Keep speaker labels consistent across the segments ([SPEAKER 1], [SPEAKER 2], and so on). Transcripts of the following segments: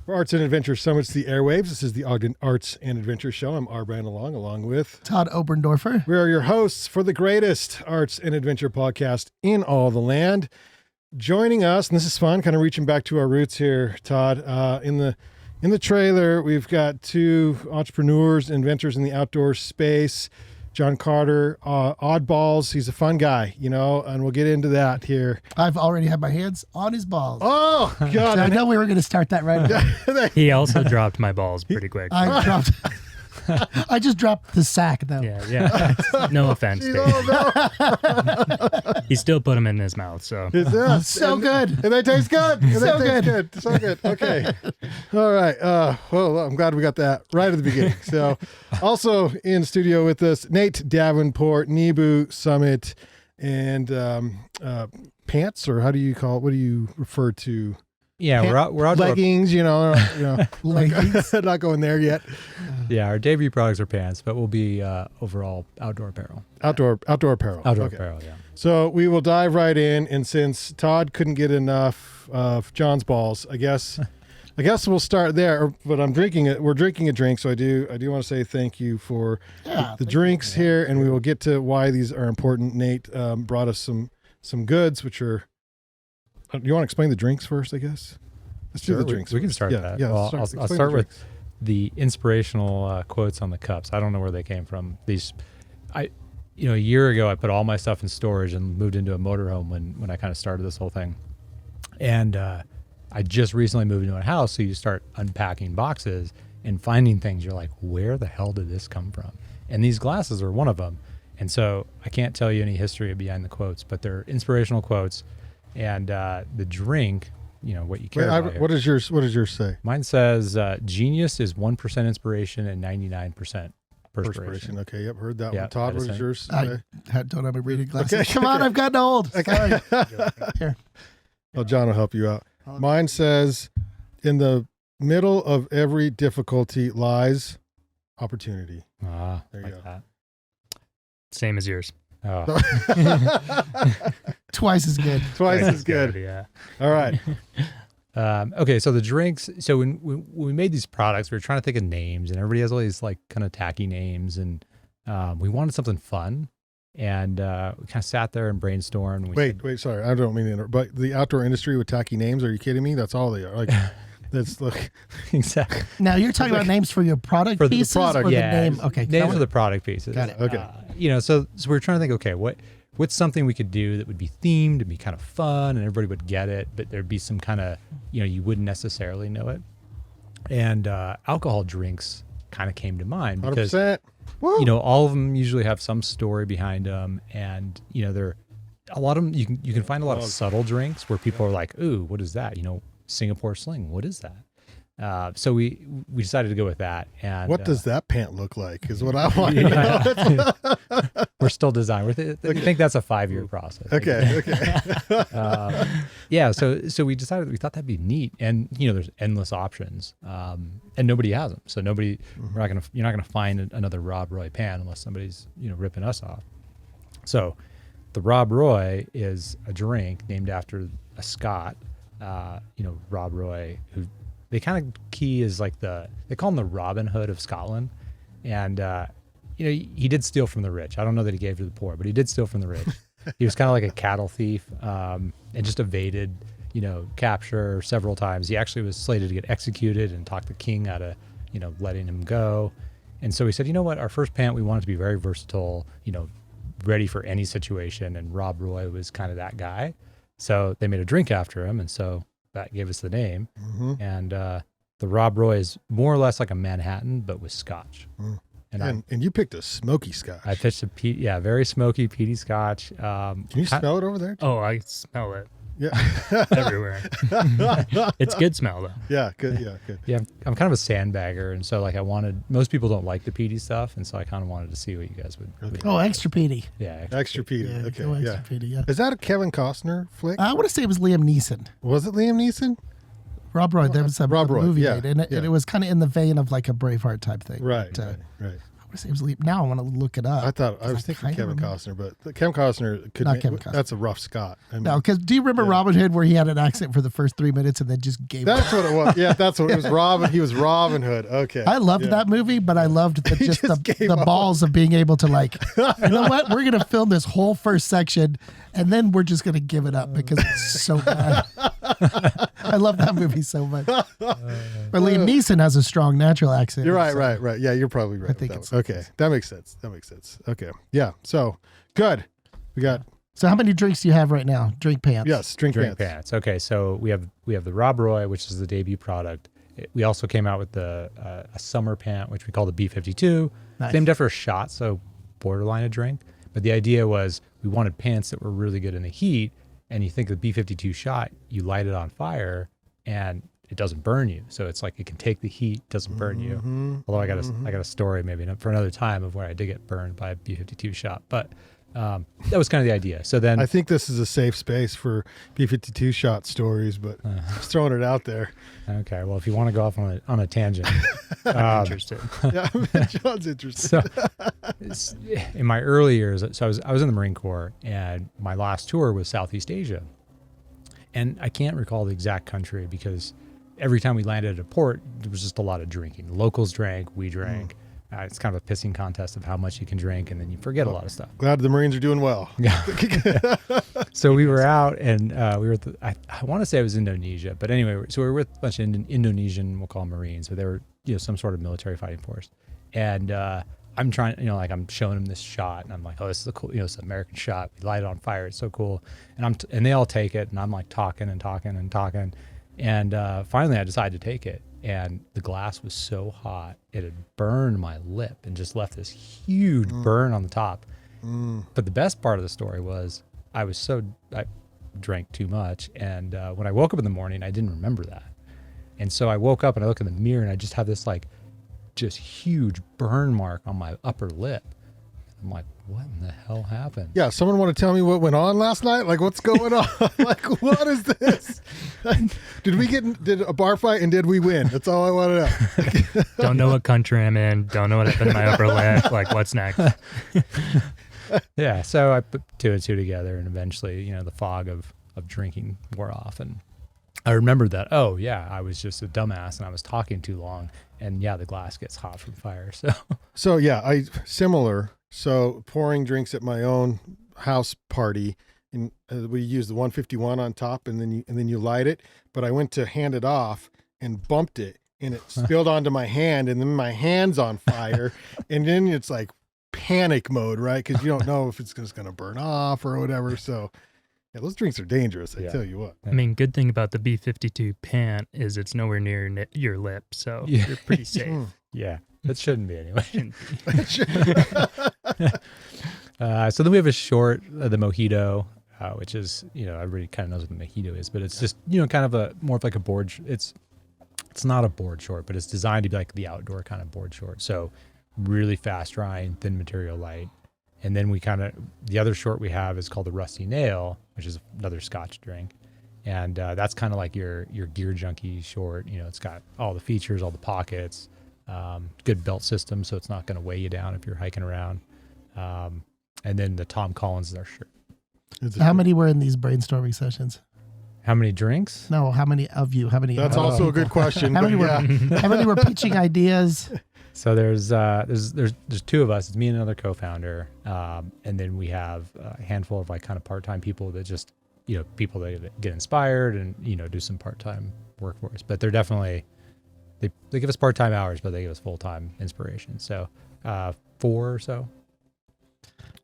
[SPEAKER 1] For Arts and Adventure Summits, the airwaves. This is the Ogden Arts and Adventure Show. I'm R. Brand along with
[SPEAKER 2] Todd Oberndorfer.
[SPEAKER 1] We are your hosts for the greatest arts and adventure podcast in all the land. Joining us, and this is fun, kind of reaching back to our roots here, Todd. In the trailer, we've got two entrepreneurs, inventors in the outdoor space. Jon Carter, oddballs. He's a fun guy, and we'll get into that here.
[SPEAKER 2] I've already had my hands on his balls.
[SPEAKER 1] Oh, God.
[SPEAKER 2] So I know we were going to start that right away.
[SPEAKER 3] He also dropped my balls pretty quick.
[SPEAKER 2] I just dropped the sack, though.
[SPEAKER 3] Yeah. No offense, Dave. He still put them in his mouth, so.
[SPEAKER 2] So good.
[SPEAKER 1] And they taste good.
[SPEAKER 2] So good.
[SPEAKER 1] So good. Okay. All right. Well, I'm glad we got that right at the beginning. So also in studio with us, Nate Davenport, Nebu Summit, and pants, or how do you call it? What do you refer to?
[SPEAKER 4] Yeah, we're out
[SPEAKER 1] leggings,
[SPEAKER 2] leggings.
[SPEAKER 1] Not going there yet.
[SPEAKER 4] Yeah, our debut products are pants, but we'll be overall outdoor apparel.
[SPEAKER 1] Outdoor apparel.
[SPEAKER 4] Apparel, yeah.
[SPEAKER 1] So we will dive right in, and since Todd couldn't get enough of John's balls, I guess we'll start there. But I'm drinking it. We're drinking a drink, so I do want to say thank you for the drinks here, and we will get to why these are important. Nate brought us some goods, which are. You want to explain the drinks first, I guess? Let's do the drinks.
[SPEAKER 4] We can start that.
[SPEAKER 1] Yeah,
[SPEAKER 4] well, I'll start with the inspirational quotes on the cups. I don't know where they came from. A year ago, I put all my stuff in storage and moved into a motorhome when I kind of started this whole thing. And I just recently moved into a house, so you start unpacking boxes and finding things. You're like, where the hell did this come from? And these glasses are one of them. And so I can't tell you any history behind the quotes, but they're inspirational quotes. And the drink, what you care about.
[SPEAKER 1] What does yours say?
[SPEAKER 4] Mine says genius is 1% inspiration and 99% perspiration.
[SPEAKER 1] Okay, yep, heard that one. Todd, what does yours say?
[SPEAKER 2] I don't have a reading glasses.
[SPEAKER 1] Okay.
[SPEAKER 2] Come on, I've gotten old.
[SPEAKER 1] Okay.
[SPEAKER 2] Here.
[SPEAKER 1] Well, John will help you out. Mine says, in the middle of every difficulty lies opportunity.
[SPEAKER 4] There
[SPEAKER 1] you go.
[SPEAKER 4] That.
[SPEAKER 3] Same as yours.
[SPEAKER 4] Oh.
[SPEAKER 2] Twice as good.
[SPEAKER 1] Twice as good.
[SPEAKER 3] Yeah.
[SPEAKER 1] All right.
[SPEAKER 4] Okay, so the drinks. So when we made these products, we were trying to think of names, and everybody has all these like kind of tacky names, and we wanted something fun, and we kind of sat there and brainstormed. And
[SPEAKER 1] Wait, sorry, I don't mean to interrupt, but the outdoor industry with tacky names, are you kidding me? That's all they are. Like, that's like
[SPEAKER 4] exactly.
[SPEAKER 2] Now you're talking about names for your product
[SPEAKER 4] for
[SPEAKER 2] pieces,
[SPEAKER 4] the product,
[SPEAKER 2] or
[SPEAKER 4] yeah,
[SPEAKER 2] the name? Okay,
[SPEAKER 4] names for the product pieces.
[SPEAKER 2] Got it.
[SPEAKER 1] Okay.
[SPEAKER 4] So we were trying to think. Okay, what's something we could do that would be themed and be kind of fun and everybody would get it, but there'd be some kind of, you wouldn't necessarily know it. And alcohol drinks kind of came to mind because,
[SPEAKER 1] 100%. Woo.
[SPEAKER 4] All of them usually have some story behind them. And, they're a lot of them, you can find a lot of subtle drinks where people are like, ooh, what is that? Singapore Sling, what is that? So we decided to go with that. And
[SPEAKER 1] what does that pant look like is what I want to know.
[SPEAKER 4] We're still designing. I think that's a 5-year process.
[SPEAKER 1] Okay.
[SPEAKER 4] So we decided, we thought that'd be neat. And, there's endless options. And nobody has them. So you're not going to find another Rob Roy pan unless somebody's, ripping us off. So the Rob Roy is a drink named after a Scot, Rob Roy, who they kind of key is like they call him the Robin Hood of Scotland. And, he did steal from the rich. I don't know that he gave to the poor, but he did steal from the rich. He was kind of like a cattle thief and just evaded, capture several times. He actually was slated to get executed and talked the king out of, letting him go. And so he said, our first pant, we want it to be very versatile, ready for any situation. And Rob Roy was kind of that guy. So they made a drink after him. And so that gave us the name.
[SPEAKER 1] Mm-hmm.
[SPEAKER 4] And the Rob Roy is more or less like a Manhattan, but with scotch.
[SPEAKER 1] Mm. And you picked a smoky scotch.
[SPEAKER 4] I pitched very smoky, peaty scotch.
[SPEAKER 1] Can you smell it over there?
[SPEAKER 3] Oh, I smell it.
[SPEAKER 1] Yeah.
[SPEAKER 3] Everywhere. It's good smell though.
[SPEAKER 1] Yeah, good. Yeah, good.
[SPEAKER 4] Yeah, I'm kind of a sandbagger, and so most people don't like the peaty stuff, and so I kind of wanted to see what you guys would.
[SPEAKER 1] Okay.
[SPEAKER 2] Oh, extra peaty.
[SPEAKER 4] Yeah,
[SPEAKER 1] Extra peaty.
[SPEAKER 2] Yeah,
[SPEAKER 1] Okay.
[SPEAKER 2] go
[SPEAKER 1] Yeah.
[SPEAKER 2] extra peaty. Yeah.
[SPEAKER 1] Is that a Kevin Costner flick?
[SPEAKER 2] I want to say it was Liam Neeson.
[SPEAKER 1] Was it Liam Neeson?
[SPEAKER 2] Rob Roy. There was a
[SPEAKER 1] Rob Roy,
[SPEAKER 2] movie
[SPEAKER 1] yeah,
[SPEAKER 2] made, and it was kind of in the vein of like a Braveheart type thing.
[SPEAKER 1] Right.
[SPEAKER 2] But,
[SPEAKER 1] Right.
[SPEAKER 2] want to say it was now I want to look it up.
[SPEAKER 1] I thought I was
[SPEAKER 2] I
[SPEAKER 1] thinking
[SPEAKER 2] kinda
[SPEAKER 1] Kevin
[SPEAKER 2] remember.
[SPEAKER 1] Costner, but Kevin Costner could.
[SPEAKER 2] Not Kevin Costner.
[SPEAKER 1] That's a rough Scott. I mean,
[SPEAKER 2] No, because do you remember
[SPEAKER 1] Yeah.
[SPEAKER 2] Robin Hood where he had an accent for the first 3 minutes and then just gave
[SPEAKER 1] that's
[SPEAKER 2] up?
[SPEAKER 1] what it was. Yeah, that's what it was. Robin. He was Robin Hood. Okay.
[SPEAKER 2] I loved
[SPEAKER 1] Yeah.
[SPEAKER 2] that movie, but I loved the, just
[SPEAKER 1] just
[SPEAKER 2] the
[SPEAKER 1] gave up.
[SPEAKER 2] balls of being able to like, you know what? We're going to film this whole first section and then we're just going to give it up because it's so bad. I love that movie so much. But Liam Neeson has a strong natural accent.
[SPEAKER 1] You're right,
[SPEAKER 2] so-
[SPEAKER 1] right. Yeah, you're probably right.
[SPEAKER 2] think
[SPEAKER 1] with
[SPEAKER 2] it's-
[SPEAKER 1] that one. Okay, that makes sense. Okay, yeah. So good. We got
[SPEAKER 2] So how many drinks do you have right now? Drink pants.
[SPEAKER 1] yes, drink
[SPEAKER 4] Drink
[SPEAKER 1] pants.
[SPEAKER 4] pants. Okay, so we have the Rob Roy, which is the debut product. We also came out with a summer pant, which we call the B52.
[SPEAKER 2] Nice.
[SPEAKER 4] Named after a shot, so borderline a drink. But the idea was we wanted pants that were really good in the heat. And you think the B52 shot, you light it on fire, and it doesn't burn you. So it's like it can take the heat, doesn't burn you. Although I got a story maybe for another time of where I did get burned by a B52 shot. But that was kind of the idea. So then
[SPEAKER 1] I think this is a safe space for B-52 shot stories, but just throwing it out there.
[SPEAKER 4] okay, well, if you want to go off on a tangent,
[SPEAKER 3] Interested.
[SPEAKER 1] Yeah, John's interested.
[SPEAKER 4] so in my early years, so I was in the Marine Corps, and my last tour was Southeast Asia, and I can't recall the exact country because every time we landed at a port, there was just a lot of drinking. The locals drank, we drank. It's kind of a pissing contest of how much you can drink, and then you forget a lot of stuff.
[SPEAKER 1] Glad the Marines are doing well.
[SPEAKER 4] So we were out, and we were at I want to say it was Indonesia, but anyway, so we were with a bunch of Indonesian, we'll call them Marines, but they were some sort of military fighting force, and I'm trying, like I'm showing them this shot, and I'm like, oh, this is a cool, it's an American shot. We light it on fire, it's so cool, and and they all take it, and I'm like talking, and finally I decided to take it, and the glass was so hot it had burned my lip and just left this huge burn on the top. But the best part of the story was I drank too much, and when I woke up in the morning, I didn't remember that, and so I woke up and I look in the mirror and I just have this just huge burn mark on my upper lip. I'm like, what in the hell happened?
[SPEAKER 1] Yeah, someone want to tell me what went on last night? Like, what's going on? Like, what is this? Did a bar fight and did we win? That's all I want to know.
[SPEAKER 3] Don't know what country I'm in. Don't know what happened to my upper lip. Like, what's next?
[SPEAKER 4] Yeah, so I put two and two together, and eventually, the fog of drinking wore off, and I remembered that, oh yeah, I was just a dumbass and I was talking too long, and yeah, the glass gets hot from fire.
[SPEAKER 1] So yeah, similar. So pouring drinks at my own house party, and we use the 151 on top, and then you light it. But I went to hand it off and bumped it, and it spilled onto my hand, and then my hand's on fire, and then it's like panic mode, right? Because you don't know if it's just going to burn off or whatever. So yeah, those drinks are dangerous. I tell you what.
[SPEAKER 3] I mean, good thing about the B-52 pant is it's nowhere near your lip, so you're pretty safe.
[SPEAKER 4] Yeah, it shouldn't be anyway. So then we have a short, the mojito, which is, everybody kind of knows what the mojito is, but it's just, kind of more of like a board. It's not a board short, but it's designed to be like the outdoor kind of board short. So really fast drying, thin material, light. And then the other short we have is called the Rusty Nail, which is another Scotch drink. And that's kind of like your gear junkie short. It's got all the features, all the pockets, good belt system, so it's not going to weigh you down if you're hiking around. And then the Tom Collins is our shirt.
[SPEAKER 2] How many were in these brainstorming sessions?
[SPEAKER 4] How many drinks?
[SPEAKER 2] No, how many of you? How many?
[SPEAKER 1] That's
[SPEAKER 2] other
[SPEAKER 1] also a
[SPEAKER 2] people?
[SPEAKER 1] good question.
[SPEAKER 2] How many
[SPEAKER 1] but
[SPEAKER 2] were?
[SPEAKER 1] yeah.
[SPEAKER 2] How many were pitching ideas?
[SPEAKER 4] So there's two of us. It's me and another co-founder, and then we have a handful of kind of part-time people that just people that get inspired and do some part-time work for us. But they're definitely they give us part-time hours, but they give us full-time inspiration. So 4 or so.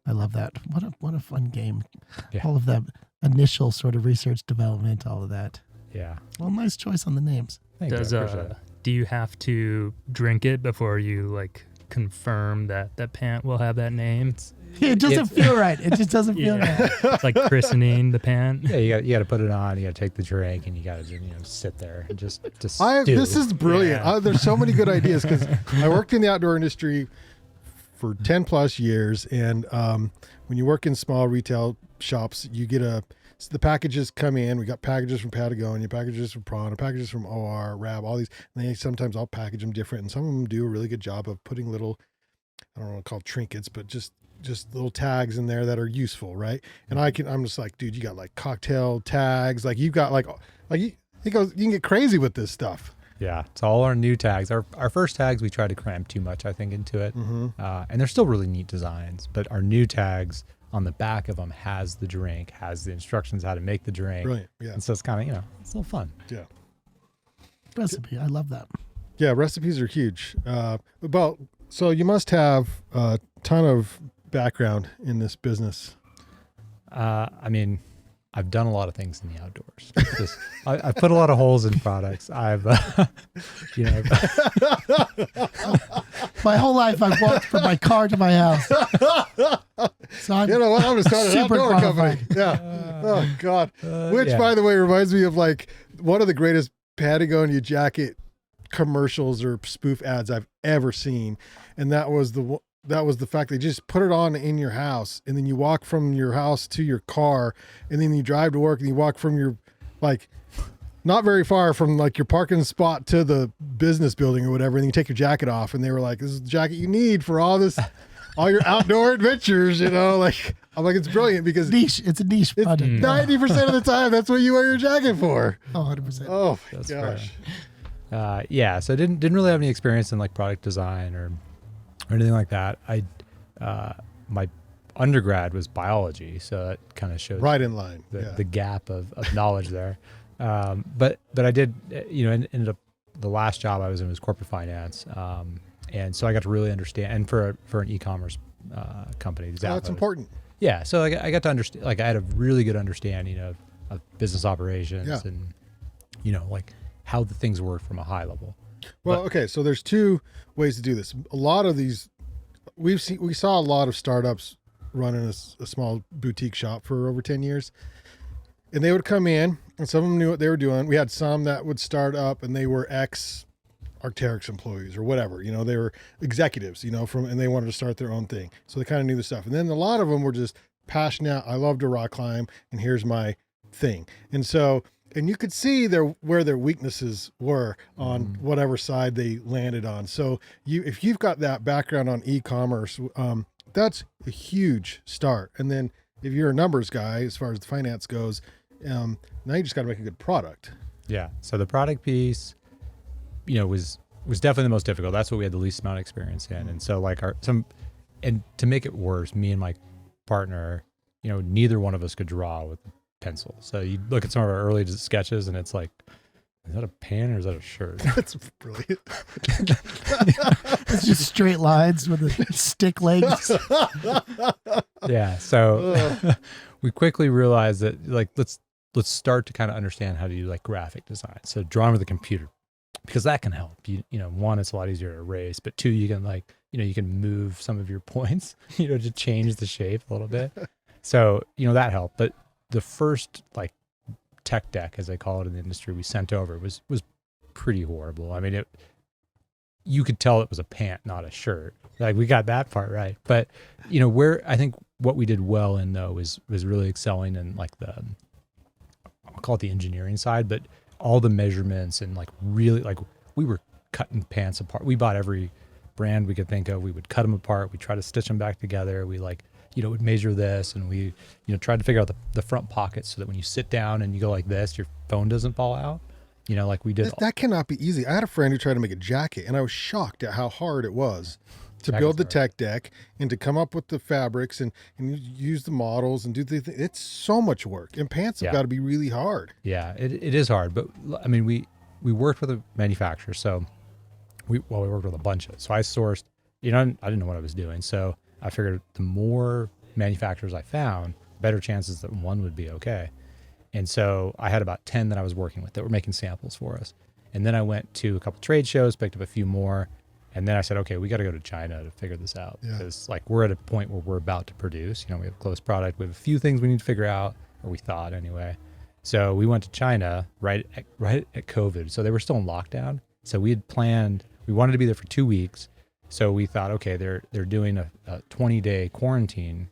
[SPEAKER 2] I love that. What a fun game.
[SPEAKER 4] Yeah.
[SPEAKER 2] All of that initial sort of research development, all of that.
[SPEAKER 4] Yeah.
[SPEAKER 2] Well, nice choice on the names.
[SPEAKER 4] Thank you. I appreciate it.
[SPEAKER 3] Do you have to drink it before you confirm that that pant will have that name?
[SPEAKER 2] It doesn't feel right. It just doesn't feel right.
[SPEAKER 3] It's like christening the pant.
[SPEAKER 4] Yeah, you got to put it on. You got to take the drink, and you got to sit there and just stew.
[SPEAKER 1] This is brilliant.
[SPEAKER 3] Yeah.
[SPEAKER 1] There's so many good ideas because I worked in the outdoor industry for 10 plus years. And when you work in small retail shops, you get the packages come in. We got packages from Patagonia, packages from Prana, packages from OR, Rab, all these. And sometimes I'll package them different. And some of them do a really good job of putting little I don't know what to call trinkets, but just little tags in there that are useful, right? And I'm just like, dude, you got like cocktail tags, like you've got he goes, you can get crazy with this stuff.
[SPEAKER 4] Yeah, it's all our new tags. Our first tags, we tried to cram too much, I think, into it.
[SPEAKER 1] Mm-hmm.
[SPEAKER 4] And they're still really neat designs, but our new tags on the back of them has the drink, has the instructions how to make the drink.
[SPEAKER 1] Brilliant, yeah.
[SPEAKER 4] And so it's kind of, it's a little fun.
[SPEAKER 1] Yeah.
[SPEAKER 2] Recipe. I love that.
[SPEAKER 1] Yeah, recipes are huge. So you must have a ton of background in this business.
[SPEAKER 4] I mean, I've done a lot of things in the outdoors. I've put a lot of holes in products. I've,
[SPEAKER 2] My whole life, I've walked from my car to my house. So I'm,
[SPEAKER 1] You know what? I'm going to start an
[SPEAKER 2] super
[SPEAKER 1] outdoor
[SPEAKER 2] qualified.
[SPEAKER 1] company. Yeah. Oh, God. Which,
[SPEAKER 4] yeah.
[SPEAKER 1] by the way, reminds me of like one of the greatest Patagonia jacket commercials or spoof ads I've ever seen. And that was the fact they just put it on in your house, and then you walk from your house to your car, and then you drive to work, and you walk from your, like, not very far from like your parking spot to the business building or whatever, and you take your jacket off, and they were like, this is the jacket you need for all your outdoor adventures, like, I'm like, it's brilliant because
[SPEAKER 2] niche. It's a niche
[SPEAKER 1] it's
[SPEAKER 2] product.
[SPEAKER 1] 90% of the time, that's what you wear your jacket for.
[SPEAKER 2] Oh, 100%.
[SPEAKER 1] Oh my
[SPEAKER 4] That's
[SPEAKER 1] gosh.
[SPEAKER 4] yeah, so I didn't really have any experience in like product design or anything like that. My undergrad was biology, so that kind of shows
[SPEAKER 1] Right in line.
[SPEAKER 4] the gap of knowledge there. But I did, ended up the last job I was in was corporate finance, and so I got to really understand. And for an e-commerce company,
[SPEAKER 1] That's important.
[SPEAKER 4] Yeah, so I got to understand. Like I had a really good understanding of business operations
[SPEAKER 1] Yeah.
[SPEAKER 4] and like how the things work from a high level.
[SPEAKER 1] Well, okay, so there's two ways to do this. A lot of these, we saw a lot of startups running a small boutique shop for over 10 years. And they would come in, and some of them knew what they were doing. We had some that would start up, and they were ex-Arc'teryx employees or whatever. They were executives, and they wanted to start their own thing. So they kind of knew the stuff. And then a lot of them were just passionate. I love to rock climb, and here's my thing. And so, and you could see where their weaknesses were on whatever side they landed on. So if you've got that background on e-commerce, that's a huge start. And then if you're a numbers guy, as far as the finance goes, now you just got to make a good product.
[SPEAKER 4] Yeah. So the product piece, was definitely the most difficult. That's what we had the least amount of experience in. And so and to make it worse, me and my partner, neither one of us could draw with a pencil. So you look at some of our early sketches and it's like, is that a pan or is that a shirt?
[SPEAKER 1] That's brilliant.
[SPEAKER 2] It's just straight lines with the stick legs.
[SPEAKER 4] Yeah. So we quickly realized that like, let's start to kind of understand how to do like graphic design. So drawing with a computer, because that can help. One, it's a lot easier to erase, but two, you can you can move some of your points, to change the shape a little bit. So, that helped. But the first like tech deck, as they call it in the industry, we sent over was pretty horrible. I mean, you could tell it was a pant, not a shirt. Like we got that part right. But, where I think what we did well in though was really excelling in like I'll call it the engineering side, but all the measurements and like really like we were cutting pants apart. We bought every brand we could think of. We would cut them apart. We try to stitch them back together. We would measure this, and we, tried to figure out the front pockets so that when you sit down and you go like this, your phone doesn't fall out. Like we did.
[SPEAKER 1] That cannot be easy. I had a friend who tried to make a jacket, and I was shocked at how hard it was to build the tech deck and to come up with the fabrics and use the models and do the thing. It's so much work, and pants have got to be really hard.
[SPEAKER 4] Yeah, it is hard. But I mean, we worked with a manufacturer, so we worked with a bunch of it. So I sourced, I didn't know what I was doing. So I figured the more manufacturers I found, better chances that one would be okay. And so I had about 10 that I was working with that were making samples for us. And then I went to a couple trade shows, picked up a few more. And then I said, okay, we got to go to China to figure this out. Because like we're at a point where we're about to produce, we have a close product. We have a few things we need to figure out, or we thought anyway. So we went to China right at COVID. So they were still in lockdown. So we had planned, we wanted to be there for 2 weeks. So we thought, okay, they're doing a 20-day quarantine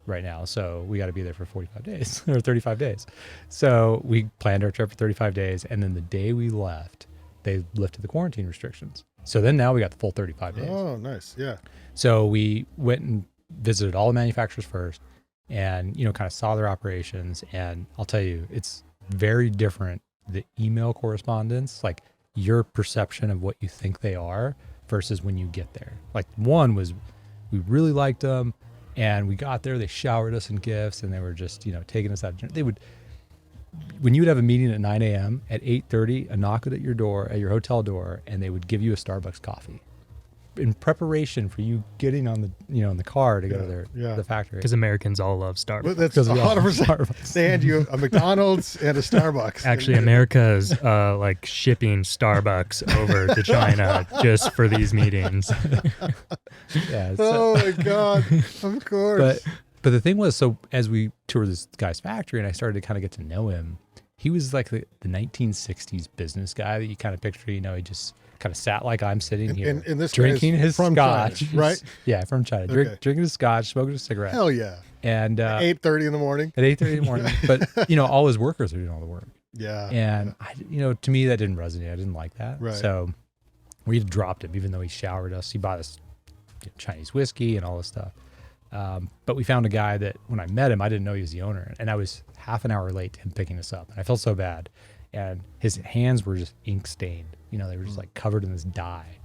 [SPEAKER 4] right now. So we got to be there for 45 days or 35 days. So we planned our trip for 35 days. And then the day we left, they lifted the quarantine restrictions. So then now we got the full 35 days.
[SPEAKER 1] Oh, nice. Yeah.
[SPEAKER 4] So we went and visited all the manufacturers first and, kind of saw their operations. And I'll tell you, it's very different. The email correspondence, like your perception of what you think they are versus when you get there. Like one was, we really liked them and we got there, they showered us in gifts and they were just, taking us out. They would, when you would have a meeting at 9 a.m. at 8:30, a knock at your door, at your hotel door, and they would give you a Starbucks coffee in preparation for you getting on the, in the car to go to the factory.
[SPEAKER 3] Because Americans all love Starbucks.
[SPEAKER 1] But that's 100%. They hand you a McDonald's and a Starbucks.
[SPEAKER 3] Actually, America is like shipping Starbucks over to China just for these meetings.
[SPEAKER 4] Yeah.
[SPEAKER 1] Oh my God! Of course.
[SPEAKER 4] But the thing was, so as we toured this guy's factory and I started to kind of get to know him, he was like the 1960s business guy that you kind of picture. He just kind of sat like I'm sitting here,
[SPEAKER 1] and this
[SPEAKER 4] drinking his
[SPEAKER 1] from
[SPEAKER 4] scotch,
[SPEAKER 1] China, right?
[SPEAKER 4] Yeah, from China, drinking his scotch, smoking a cigarette.
[SPEAKER 1] Hell yeah!
[SPEAKER 4] And
[SPEAKER 1] at 8:30 in the morning.
[SPEAKER 4] At 8:30 in the morning, but all his workers are doing all the work.
[SPEAKER 1] Yeah.
[SPEAKER 4] And I, to me that didn't resonate. I didn't like that.
[SPEAKER 1] Right.
[SPEAKER 4] So we dropped him, even though he showered us. He bought us Chinese whiskey and all this stuff. But we found a guy that when I met him, I didn't know he was the owner. And I was half an hour late to him picking us up. And I felt so bad. And his hands were just ink stained. They were just like covered in this dye.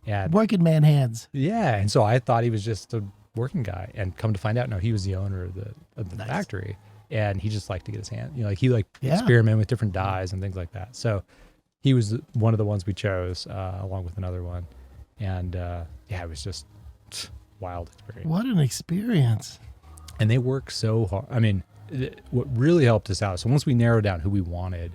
[SPEAKER 4] And
[SPEAKER 2] Working man hands.
[SPEAKER 4] yeah. And so I thought he was just a working guy. And come to find out, no, he was the owner of the
[SPEAKER 2] Nice.
[SPEAKER 4] factory. And he just liked to get his hand, he experimented with different dyes and things like that. So he was one of the ones we chose, along with another one. And it was just wild experience.
[SPEAKER 2] What an experience.
[SPEAKER 4] And they work so hard. I mean, what really helped us out, so once we narrowed down who we wanted,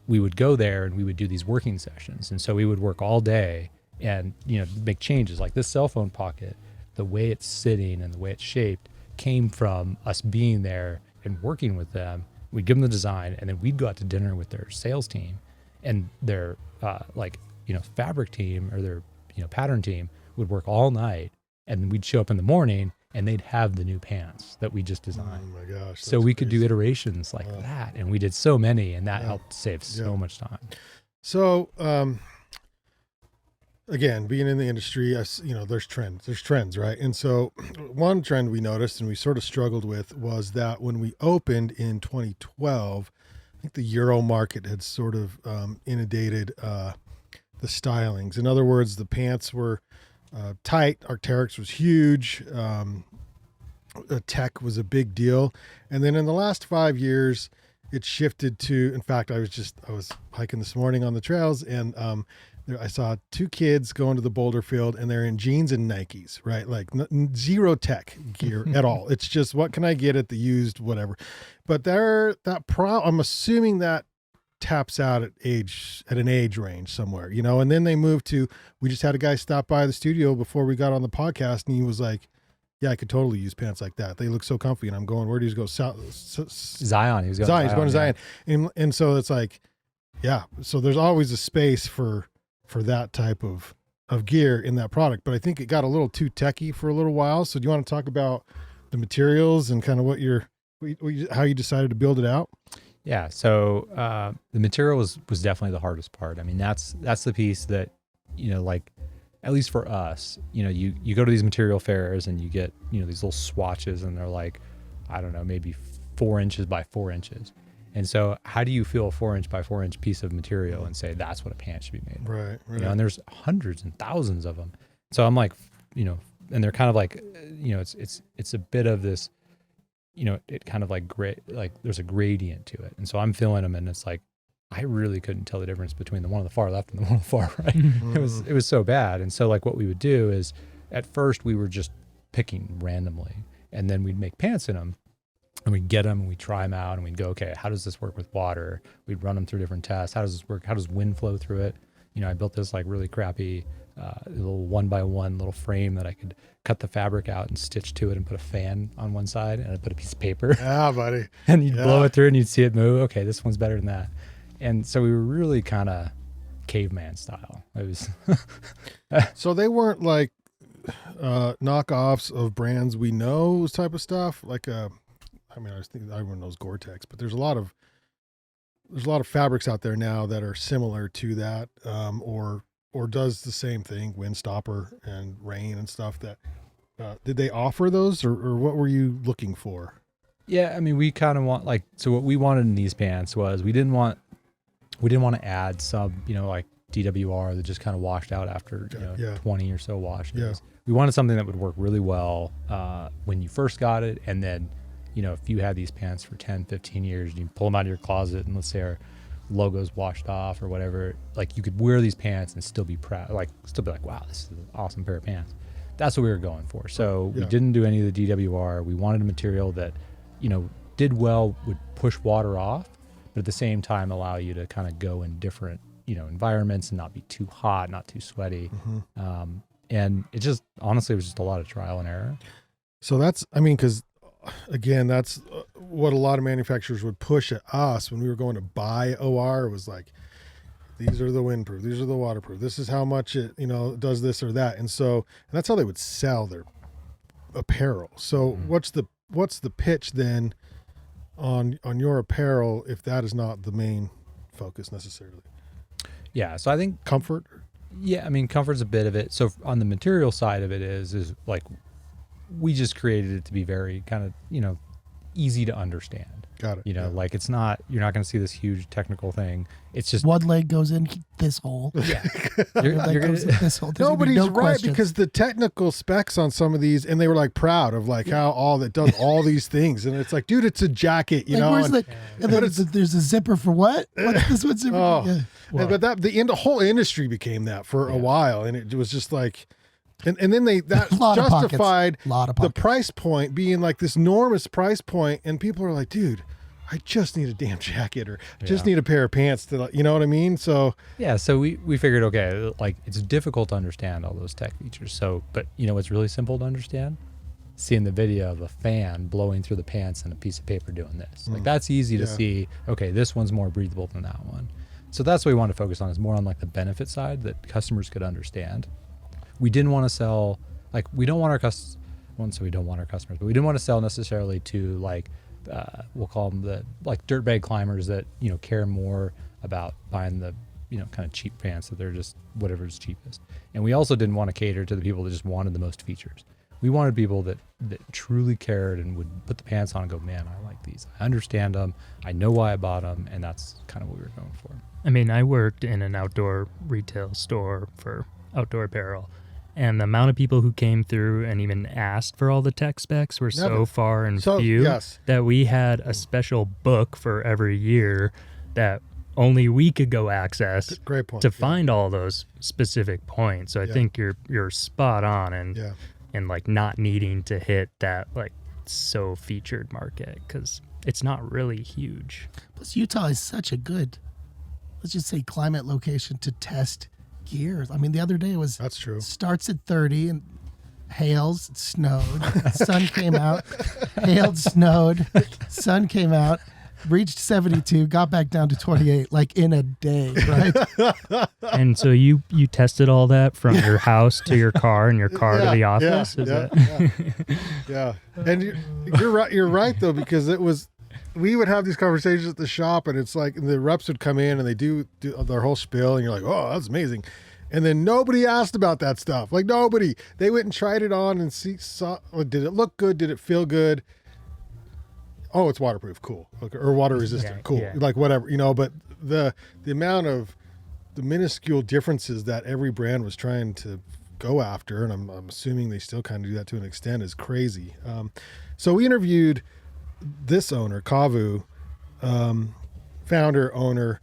[SPEAKER 4] we would go there and we would do these working sessions. And so we would work all day and, make changes. Like this cell phone pocket, the way it's sitting and the way it's shaped came from us being there and working with them. We'd give them the design and then we'd go out to dinner with their sales team and their fabric team or their, pattern team would work all night. And we'd show up in the morning and they'd have the new pants that we just designed.
[SPEAKER 1] Oh my gosh.
[SPEAKER 4] So we could do iterations like that. And we did so many and that helped save so much time.
[SPEAKER 1] So, again, being in the industry, there's trends, right? And so one trend we noticed and we sort of struggled with was that when we opened in 2012, I think the Euro market had sort of inundated the stylings. In other words, the pants were tight, Arc'teryx was huge, tech was a big deal. And then in the last 5 years, it shifted to, in fact, I was hiking this morning on the trails and I saw two kids going to the boulder field and they're in jeans and Nikes, right? Like zero tech gear at all. It's just, what can I get at the used, whatever. But I'm assuming that taps out at an age range somewhere, and then they moved to, we just had a guy stop by the studio before we got on the podcast and he was like, yeah, I could totally use pants like that. They look so comfy. And I'm going, where do you go?
[SPEAKER 4] Zion. He was going
[SPEAKER 1] Zion. He's going to Zion. And so it's like, yeah. So there's always a space for that type of gear in that product. But I think it got a little too techy for a little while. So do you want to talk about the materials and kind of how you decided to build it out?
[SPEAKER 4] Yeah. So the material was definitely the hardest part. I mean, that's the piece that, at least for us, you go to these material fairs and you get, these little swatches and they're like, I don't know, maybe 4 inches by 4 inches. And so how do you feel a 4 inch by 4 inch piece of material and say, that's what a pant should be made of?
[SPEAKER 1] Right.
[SPEAKER 4] And there's hundreds and thousands of them. So I'm like, and they're kind of like, it's a bit of this, it kind of like there's a gradient to it. And so I'm feeling them and it's like, I really couldn't tell the difference between the one on the far left and the one on the far right. It was so bad. And so like what we would do is at first we were just picking randomly and then we'd make pants in them and we'd get them and we'd try them out and we'd go, okay, how does this work with water? We'd run them through different tests. How does this work? How does wind flow through it? I built this like really crappy little 1x1 little frame that I could cut the fabric out and stitch to it and put a fan on one side and I put a piece of paper.
[SPEAKER 1] Yeah, buddy.
[SPEAKER 4] And you'd blow it through and you'd see it move. Okay, this one's better than that. And so we were really kind of caveman style. It was
[SPEAKER 1] So they weren't like knockoffs of brands we know type of stuff. Like I was thinking everyone knows Gore-Tex, but there's a lot of there's a lot of fabrics out there now that are similar to that, or does the same thing, windstopper and rain and stuff. That did they offer those, or what were you looking for?
[SPEAKER 4] Yeah, I mean, we kind of want so what we wanted in these pants was we didn't want to add some, like DWR that just kind of washed out after 20 or so washes.
[SPEAKER 1] Yeah.
[SPEAKER 4] We wanted something that would work really well when you first got it, and then if you had these pants for 10, 15 years, you pull them out of your closet, and let's say our logo's washed off or whatever, you could wear these pants and still be proud, still be like, wow, this is an awesome pair of pants. That's what we were going for. So we didn't do any of the DWR. We wanted a material that did well, would push water off, but at the same time allow you to kind of go in different environments and not be too hot, not too sweaty. And it just, honestly, it was just a lot of trial and error.
[SPEAKER 1] So that's, because again, that's what a lot of manufacturers would push at us when we were going to buy OR. It was like, these are the windproof, these are the waterproof, this is how much it does this or that. And that's how they would sell their apparel. So what's the pitch then on your apparel if that is not the main focus necessarily?
[SPEAKER 4] Yeah, so I think
[SPEAKER 1] comfort.
[SPEAKER 4] Yeah, comfort's a bit of it. So on the material side of it is we just created it to be very kind of easy to understand.
[SPEAKER 1] Got it.
[SPEAKER 4] It's not, you're not going to see this huge technical thing. It's just
[SPEAKER 2] one leg goes in this hole.
[SPEAKER 4] Yeah,
[SPEAKER 2] you're going this hole.
[SPEAKER 1] Nobody's right, because the technical specs on some of these, and they were proud of how all that does all these things, and it's dude, it's a jacket,
[SPEAKER 2] Where's there's a zipper for what? What's this one zipper?
[SPEAKER 1] Oh,
[SPEAKER 2] yeah.
[SPEAKER 1] Well, but the whole industry became that for a while, and it was just and then that justified the price point being this enormous price point, and people are like, dude, I just need a damn jacket, or just need a pair of pants to, you know what I mean? So
[SPEAKER 4] yeah, so we figured, okay, it's difficult to understand all those tech features. So, but it's really simple to understand. Seeing the video of a fan blowing through the pants and a piece of paper doing this, that's easy to see. Okay, this one's more breathable than that one. So that's what we want to focus on, is more on the benefit side that customers could understand. We didn't want to sell, we don't want our customers, we don't want our customers, but we didn't want to sell necessarily to we'll call them the dirtbag climbers that care more about buying the kind of cheap pants, that they're just whatever's cheapest. And we also didn't want to cater to the people that just wanted the most features. We wanted people that truly cared and would put the pants on and go, man, I like these, I understand them, I know why I bought them, and that's kind of what we were going for.
[SPEAKER 3] I worked in an outdoor retail store for outdoor apparel, and the amount of people who came through and even asked for all the tech specs were so far and few that we had a special book for every year that only we could go access.
[SPEAKER 1] Great point.
[SPEAKER 3] To find all those specific points. So I think you're spot on, and not needing to hit that so featured market, because it's not really huge.
[SPEAKER 2] Plus Utah is such a good, let's just say, climate location to test gears. The other day
[SPEAKER 1] that's true.
[SPEAKER 2] Starts at 30 and hails, snowed, sun came out, hailed, snowed, sun came out, reached 72, got back down to 28, in a day, right?
[SPEAKER 3] And so you tested all that from your house to your car, and your car to the office?
[SPEAKER 1] Yeah. And you're right though, because we would have these conversations at the shop, and it's the reps would come in and they do their whole spiel, and you're like, oh, that's amazing. And then nobody asked about that stuff. Nobody. They went and tried it on and saw, did it look good? Did it feel good? Oh, it's waterproof. Cool. Or water resistant. Cool.
[SPEAKER 3] Yeah.
[SPEAKER 1] Whatever, but the amount of the minuscule differences that every brand was trying to go after, and I'm assuming they still kind of do that to an extent, is crazy. So we interviewed this owner, Kavu, founder, owner.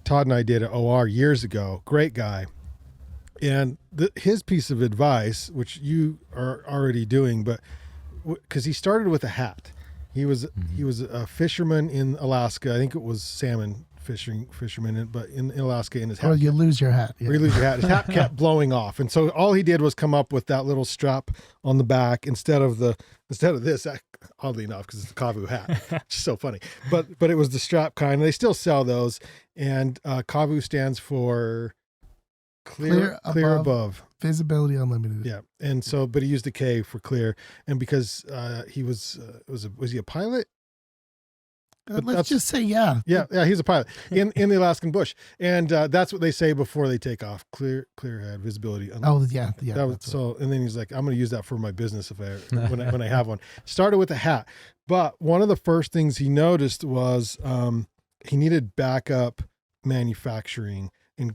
[SPEAKER 1] Todd and I did at OR years ago. Great guy. And his piece of advice, which you are already doing, but because he started with a hat. He was a fisherman in Alaska. I think it was salmon fisherman, but in Alaska, in his hat.
[SPEAKER 2] Or you lose your hat.
[SPEAKER 1] Yeah. Or you lose your hat. His hat kept blowing off, and so all he did was come up with that little strap on the back instead of this. Oddly enough, because it's a Kavu hat, which is so funny. But it was the strap kind. They still sell those, and Kavu stands for clear above.
[SPEAKER 2] Visibility unlimited.
[SPEAKER 1] Yeah. And so, but he used a K for clear. And because he was he a pilot?
[SPEAKER 2] Let's just say, yeah.
[SPEAKER 1] Yeah, he's a pilot in the Alaskan bush, and that's what they say before they take off. Clear head, visibility.
[SPEAKER 2] Oh yeah.
[SPEAKER 1] And then he's like, I'm going to use that for my business when I have one. Started with a hat, but one of the first things he noticed was he needed backup manufacturing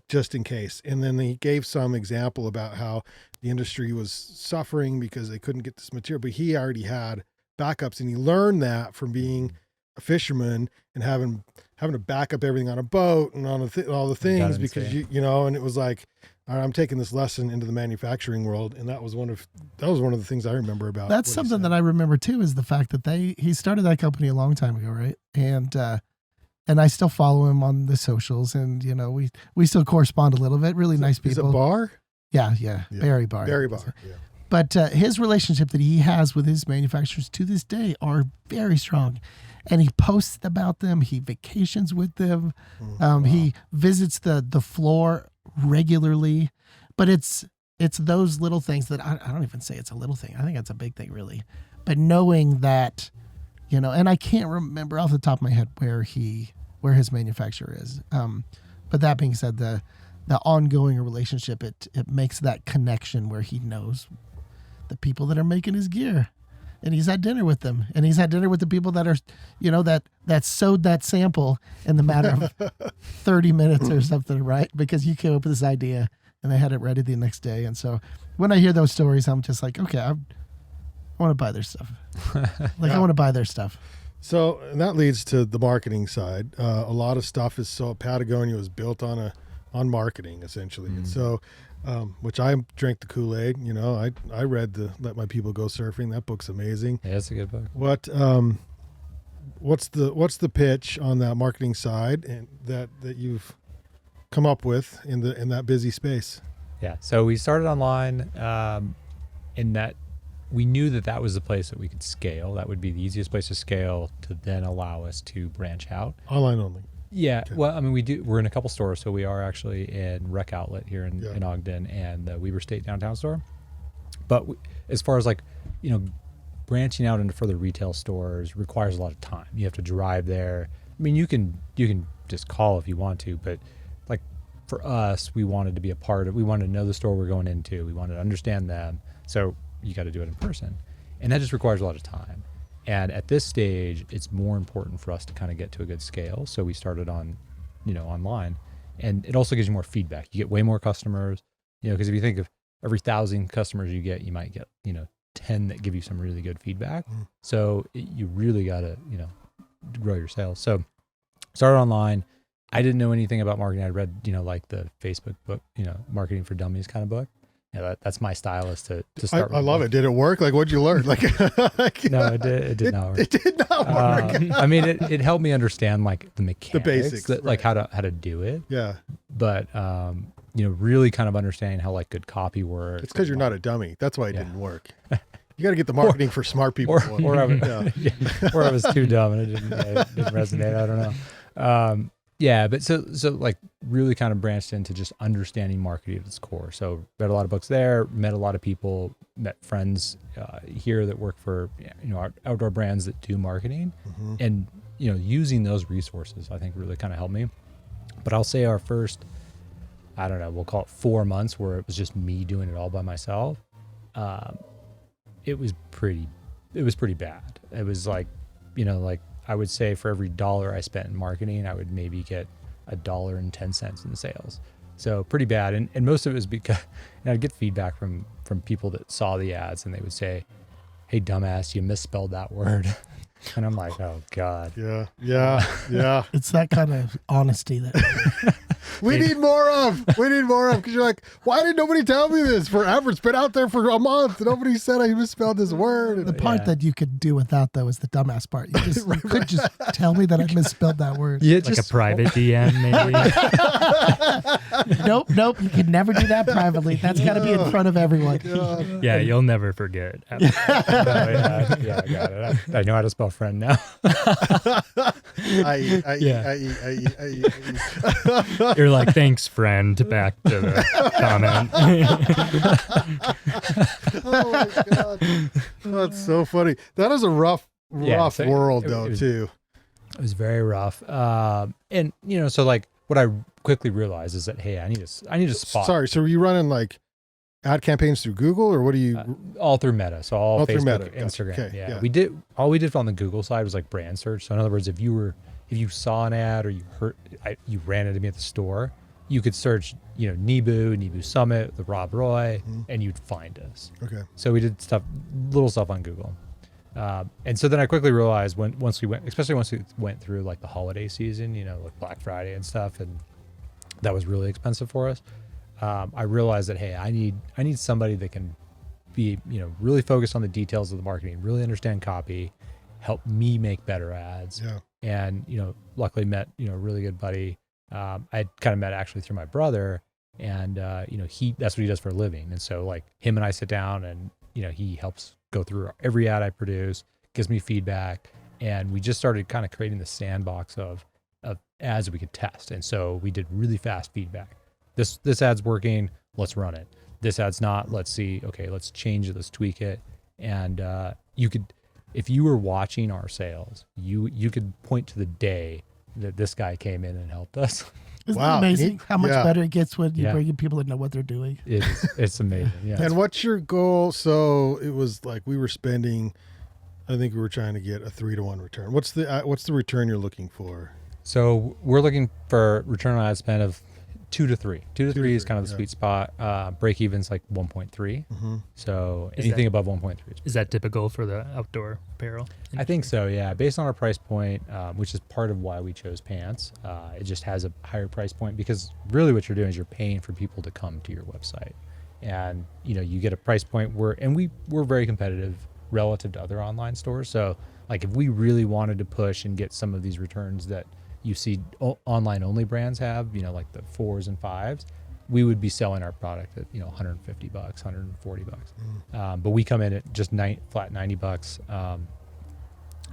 [SPEAKER 1] just in case. And then he gave some example about how the industry was suffering because they couldn't get this material, but he already had backups, and he learned that from being a fisherman and having to back up everything on a boat and on all the things because and it was like, all right, I'm taking this lesson into the manufacturing world, and that was one of the things I remember about.
[SPEAKER 2] That's something that I remember too, is the fact that he started that company a long time ago, right? And I still follow him on the socials, and we still correspond a little bit. Really nice people.
[SPEAKER 1] Is it Bar?
[SPEAKER 2] Yeah, Barry Bar.
[SPEAKER 1] Barry Bar. Yeah.
[SPEAKER 2] But his relationship that he has with his manufacturers to this day are very strong. And he posts about them. He vacations with them. He visits the floor regularly. But it's those little things that I don't even say it's a little thing. I think it's a big thing, really. But knowing that, and I can't remember off the top of my head where his manufacturer is. But that being said, the ongoing relationship, it makes that connection where he knows the people that are making his gear. And he's had dinner with them, and he's had dinner with the people that are, that sewed that sample in the matter of 30 minutes or something, right? Because you came up with this idea, and they had it ready the next day. And so when I hear those stories, I'm just like, okay, I want to buy their stuff. I want to buy their stuff.
[SPEAKER 1] So, and that leads to the marketing side. A lot of stuff is Patagonia was built on marketing essentially, and so. Which I drank the Kool-Aid, I read the Let My People Go Surfing. That book's amazing.
[SPEAKER 4] Yeah, it's a good book.
[SPEAKER 1] What's the pitch on that marketing side and that you've come up with in that busy space?
[SPEAKER 4] Yeah. So we started online, in that we knew that was the place that we could scale. That would be the easiest place to scale to then allow us to branch out.
[SPEAKER 1] Online only.
[SPEAKER 4] Yeah, okay. Well, I mean, we're in a couple stores, so we are actually in Rec Outlet here in Ogden and the Weber State downtown store. But as far as branching out into further retail stores requires a lot of time. You have to drive there. I mean, you can just call if you want to, but for us, we wanted to be a part of. We wanted to know the store we're going into. We wanted to understand them. So you got to do it in person, and that just requires a lot of time. And at this stage, it's more important for us to kind of get to a good scale. So we started on, online, and it also gives you more feedback. You get way more customers, because if you think of every 1,000 customers you get, you might get, 10 that give you some really good feedback. So you really got to, grow your sales. So started online. I didn't know anything about marketing. I read, the Facebook book, Marketing for Dummies kind of book. Yeah, that's my style is to start.
[SPEAKER 1] I love it. Did it work? What'd you learn?
[SPEAKER 4] No, it did not work.
[SPEAKER 1] It did not work.
[SPEAKER 4] I mean, it helped me understand the mechanics,
[SPEAKER 1] the basics,
[SPEAKER 4] right. How to do it.
[SPEAKER 1] Yeah.
[SPEAKER 4] But really kind of understanding how good copy works.
[SPEAKER 1] It's because you're not a dummy. That's why it didn't work. You got to get the marketing for smart people.
[SPEAKER 4] Or I was too dumb and it didn't resonate. I don't know. Yeah, but so really kind of branched into just understanding marketing at its core. So read a lot of books there, met a lot of people, met friends here that work for outdoor brands that do marketing, and using those resources I think really kind of helped me. But I'll say our first, I don't know, we'll call it 4 months where it was just me doing it all by myself. It was pretty bad. It was I would say for every $1 I spent in marketing, I would maybe get $1.10 in sales. So pretty bad. And most of it was because I'd get feedback from people that saw the ads and they would say, "Hey, dumbass, you misspelled that word." And I'm like, oh God.
[SPEAKER 1] Yeah.
[SPEAKER 2] It's that kind of honesty that
[SPEAKER 1] we need more of. Because you're like, why did nobody tell me this? Forever. It's been out there for a month. Nobody said I misspelled this word.
[SPEAKER 2] The part that you could do without, though, is the dumbass part. You could just tell me that I misspelled that word.
[SPEAKER 3] Yeah, like a private DM,
[SPEAKER 2] maybe. Nope. You can never do that privately. That's got to be in front of everyone.
[SPEAKER 3] Yeah, you'll never forget.
[SPEAKER 4] I got it. I know how to spell friend now.
[SPEAKER 3] You're like, thanks, friend. Back to the comment.
[SPEAKER 1] Oh my God, that's so funny. That is a rough world, though, too.
[SPEAKER 4] was very rough. And so like what I quickly realized is that, hey, I need a spot.
[SPEAKER 1] Sorry. So were you running like ad campaigns through Google, or what do you?
[SPEAKER 4] All through Meta. So all
[SPEAKER 1] through
[SPEAKER 4] Facebook,
[SPEAKER 1] Meta.
[SPEAKER 4] Instagram.
[SPEAKER 1] Okay,
[SPEAKER 4] Yeah.
[SPEAKER 1] yeah.
[SPEAKER 4] All we did on the Google side was like brand search. So in other words, if you saw an ad or you ran into me at the store, you could search, Nebu Summit, the Rob Roy, and you'd find us.
[SPEAKER 1] Okay.
[SPEAKER 4] So we did little stuff on Google. And so then I quickly realized once we went through like the holiday season, like Black Friday and stuff, and that was really expensive for us. I realized that, hey, I need somebody that can be, really focused on the details of the marketing, really understand copy, help me make better ads.
[SPEAKER 1] Yeah.
[SPEAKER 4] And, luckily met, a really good buddy. I kind of met actually through my brother, and, that's what he does for a living. And so like him and I sit down and, he helps go through every ad I produce, gives me feedback. And we just started kind of creating the sandbox of ads that we could test. And so we did really fast feedback. This ad's working, let's run it. This ad's not, let's see, okay, let's change it, let's tweak it. And if you were watching our sales, you could point to the day that this guy came in and helped us.
[SPEAKER 2] Isn't it amazing how much better it gets when you bring in people that know what they're doing?
[SPEAKER 4] It's amazing. Yeah.
[SPEAKER 1] And what's your goal? So it was like we were spending, I think we were trying to get a 3-to-1 return. What's the return you're looking for?
[SPEAKER 4] So we're looking for return on ad spend of 2 to 3. 2 to 3 is kind of the sweet spot. Break even's like 1.3. Mm-hmm. So anything above 1.3.
[SPEAKER 3] Is that typical for the outdoor apparel industry?
[SPEAKER 4] I think so, yeah. Based on our price point, which is part of why we chose pants, it just has a higher price point because really what you're doing is you're paying for people to come to your website. And, you get a price point we're very competitive relative to other online stores. So like if we really wanted to push and get some of these returns that you see online only brands have, like the 4s and 5s, we would be selling our product at, $150, $140. But we come in at just flat $90.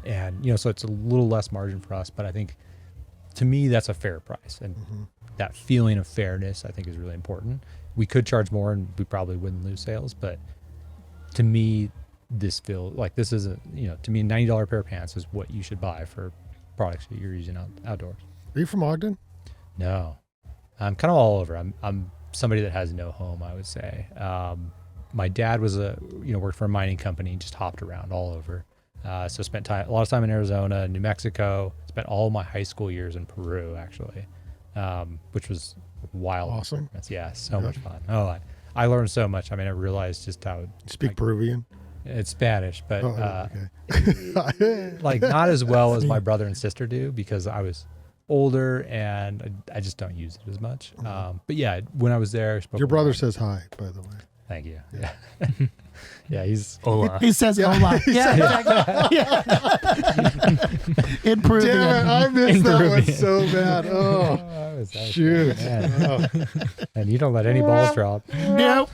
[SPEAKER 4] And, so it's a little less margin for us, but I think to me, that's a fair price. And that feeling of fairness, I think is really important. We could charge more and we probably wouldn't lose sales, but to me, this feels like this is to me, $90 pair of pants is what you should buy for products that you're using outdoors.
[SPEAKER 1] Are you from Ogden?
[SPEAKER 4] No, I'm kind of all over. I'm somebody that has no home, I would say. My dad was worked for a mining company, just hopped around all over. So spent a lot of time in Arizona, New Mexico, spent all my high school years in Peru, actually, which was wild.
[SPEAKER 1] Awesome.
[SPEAKER 4] Yeah, so much fun. Oh, I learned so much. I mean, I realized just how...
[SPEAKER 1] Speak Peruvian?
[SPEAKER 4] It's Spanish, but
[SPEAKER 1] okay.
[SPEAKER 4] like not as well as my brother and sister do because I was older and I just don't use it as much. But yeah, when I was there,
[SPEAKER 1] your brother says hi, by the way.
[SPEAKER 4] Thank you. Yeah, yeah, he's
[SPEAKER 3] hola.
[SPEAKER 2] He says hola. Yeah. In Peruvian.
[SPEAKER 1] Damn it, I missed that one so bad. Oh, shoot.
[SPEAKER 4] Oh. And you don't let any balls drop.
[SPEAKER 2] Nope.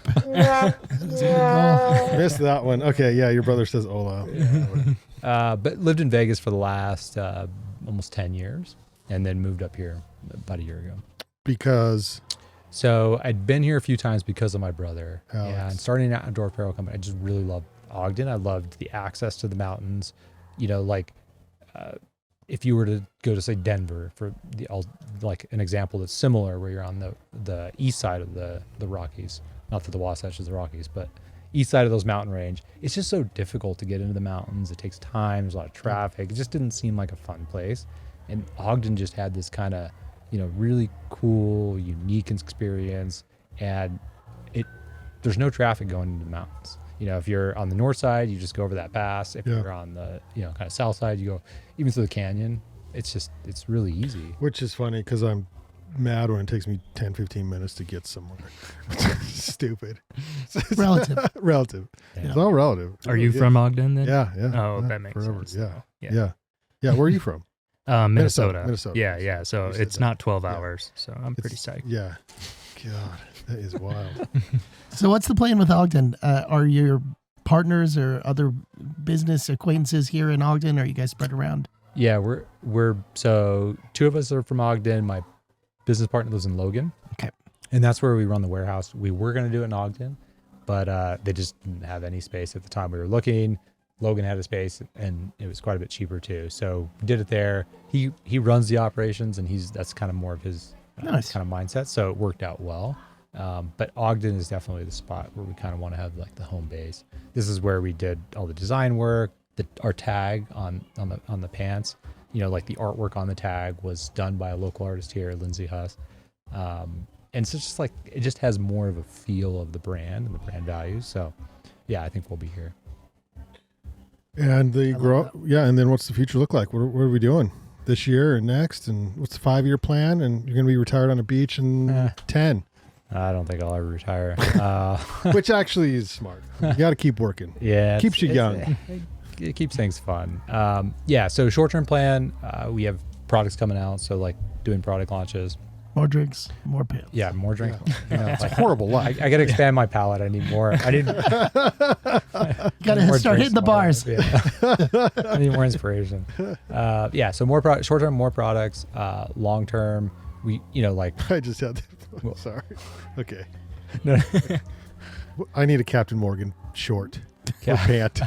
[SPEAKER 1] Missed that one. Okay, yeah, your brother says hola.
[SPEAKER 4] But lived in Vegas for the last almost 10 years and then moved up here about a year ago.
[SPEAKER 1] Because...
[SPEAKER 4] So I'd been here a few times because of my brother.
[SPEAKER 1] Alex.
[SPEAKER 4] And starting an outdoor apparel company, I just really loved Ogden. I loved the access to the mountains. If you were to go to say Denver for like an example that's similar, where you're on the east side of the Rockies, not that the Wasatch is the Rockies, but east side of those mountain range, it's just so difficult to get into the mountains. It takes time. There's a lot of traffic. It just didn't seem like a fun place. And Ogden just had this kind of really cool, unique experience, and there's no traffic going into the mountains. If you're on the north side, you just go over that pass. If you're on the kind of south side, you go even through the canyon. It's really easy.
[SPEAKER 1] Which is funny because I'm mad when it takes me 10-15 minutes to get somewhere. Stupid.
[SPEAKER 2] Relative.
[SPEAKER 1] Yeah. It's all relative.
[SPEAKER 3] Are you from Ogden then?
[SPEAKER 1] Yeah.
[SPEAKER 3] Oh, that makes sense.
[SPEAKER 1] Yeah. Where are you from?
[SPEAKER 3] Minnesota.
[SPEAKER 1] Yeah.
[SPEAKER 3] Yeah. So it's not 12 hours. So I'm pretty psyched.
[SPEAKER 1] Yeah. God, that is wild.
[SPEAKER 2] So what's the plan with Ogden? Are your partners or other business acquaintances here in Ogden? Or are you guys spread around?
[SPEAKER 4] Yeah, we're so 2 of us are from Ogden. My business partner lives in Logan.
[SPEAKER 2] Okay.
[SPEAKER 4] And that's where we run the warehouse. We were going to do it in Ogden, but they just didn't have any space at the time we were looking. Logan had a space, and it was quite a bit cheaper too. So we did it there. He runs the operations, and that's kind of more of his
[SPEAKER 2] Nice.
[SPEAKER 4] kind of mindset. So it worked out well. But Ogden is definitely the spot where we kind of want to have like the home base. This is where we did all the design work, our tag on the pants. You know, like the artwork on the tag was done by a local artist here, Lindsay Huss. And so it's just like, it just has more of a feel of the brand and the brand values. So yeah, I think we'll be here.
[SPEAKER 1] And and then what's the future look like? What are we doing this year and next? And what's the 5-year plan? And you're going to be retired on a beach in 10.
[SPEAKER 4] I don't think I'll ever retire.
[SPEAKER 1] Which actually is smart. You got to keep working.
[SPEAKER 4] Yeah.
[SPEAKER 1] Keeps you young.
[SPEAKER 4] It keeps things fun. So short-term plan, we have products coming out. So like doing product launches.
[SPEAKER 2] More drinks, more pants.
[SPEAKER 4] Yeah, more drinks.
[SPEAKER 1] Yeah.
[SPEAKER 4] You know,
[SPEAKER 1] It's a horrible life.
[SPEAKER 4] I got to expand my palate. I need more.
[SPEAKER 2] Got to start hitting the bars.
[SPEAKER 4] Yeah. I need more inspiration. So more short-term, more products. Long-term,
[SPEAKER 1] I just had
[SPEAKER 4] Well,
[SPEAKER 1] sorry. Okay.
[SPEAKER 4] No.
[SPEAKER 1] I need a Captain Morgan short or pant.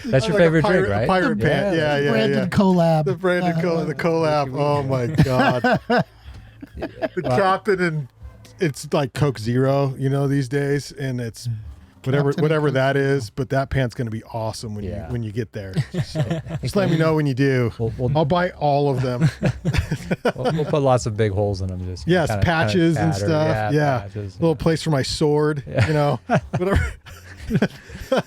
[SPEAKER 4] That's your
[SPEAKER 1] Like a
[SPEAKER 4] favorite
[SPEAKER 1] pirate,
[SPEAKER 4] drink, right?
[SPEAKER 1] Pirate pant. Yeah.
[SPEAKER 2] Branded collab.
[SPEAKER 1] The branded the collab. Oh my God. The Captain, and it's like Coke Zero, these days, and it's whatever that is. But that pant's going to be awesome when you get there. So just let me know when you do. I'll buy all of them.
[SPEAKER 4] We'll put lots of big holes in them. Just
[SPEAKER 1] patches and stuff. Yeah,
[SPEAKER 4] patches,
[SPEAKER 1] little place for my sword. Whatever.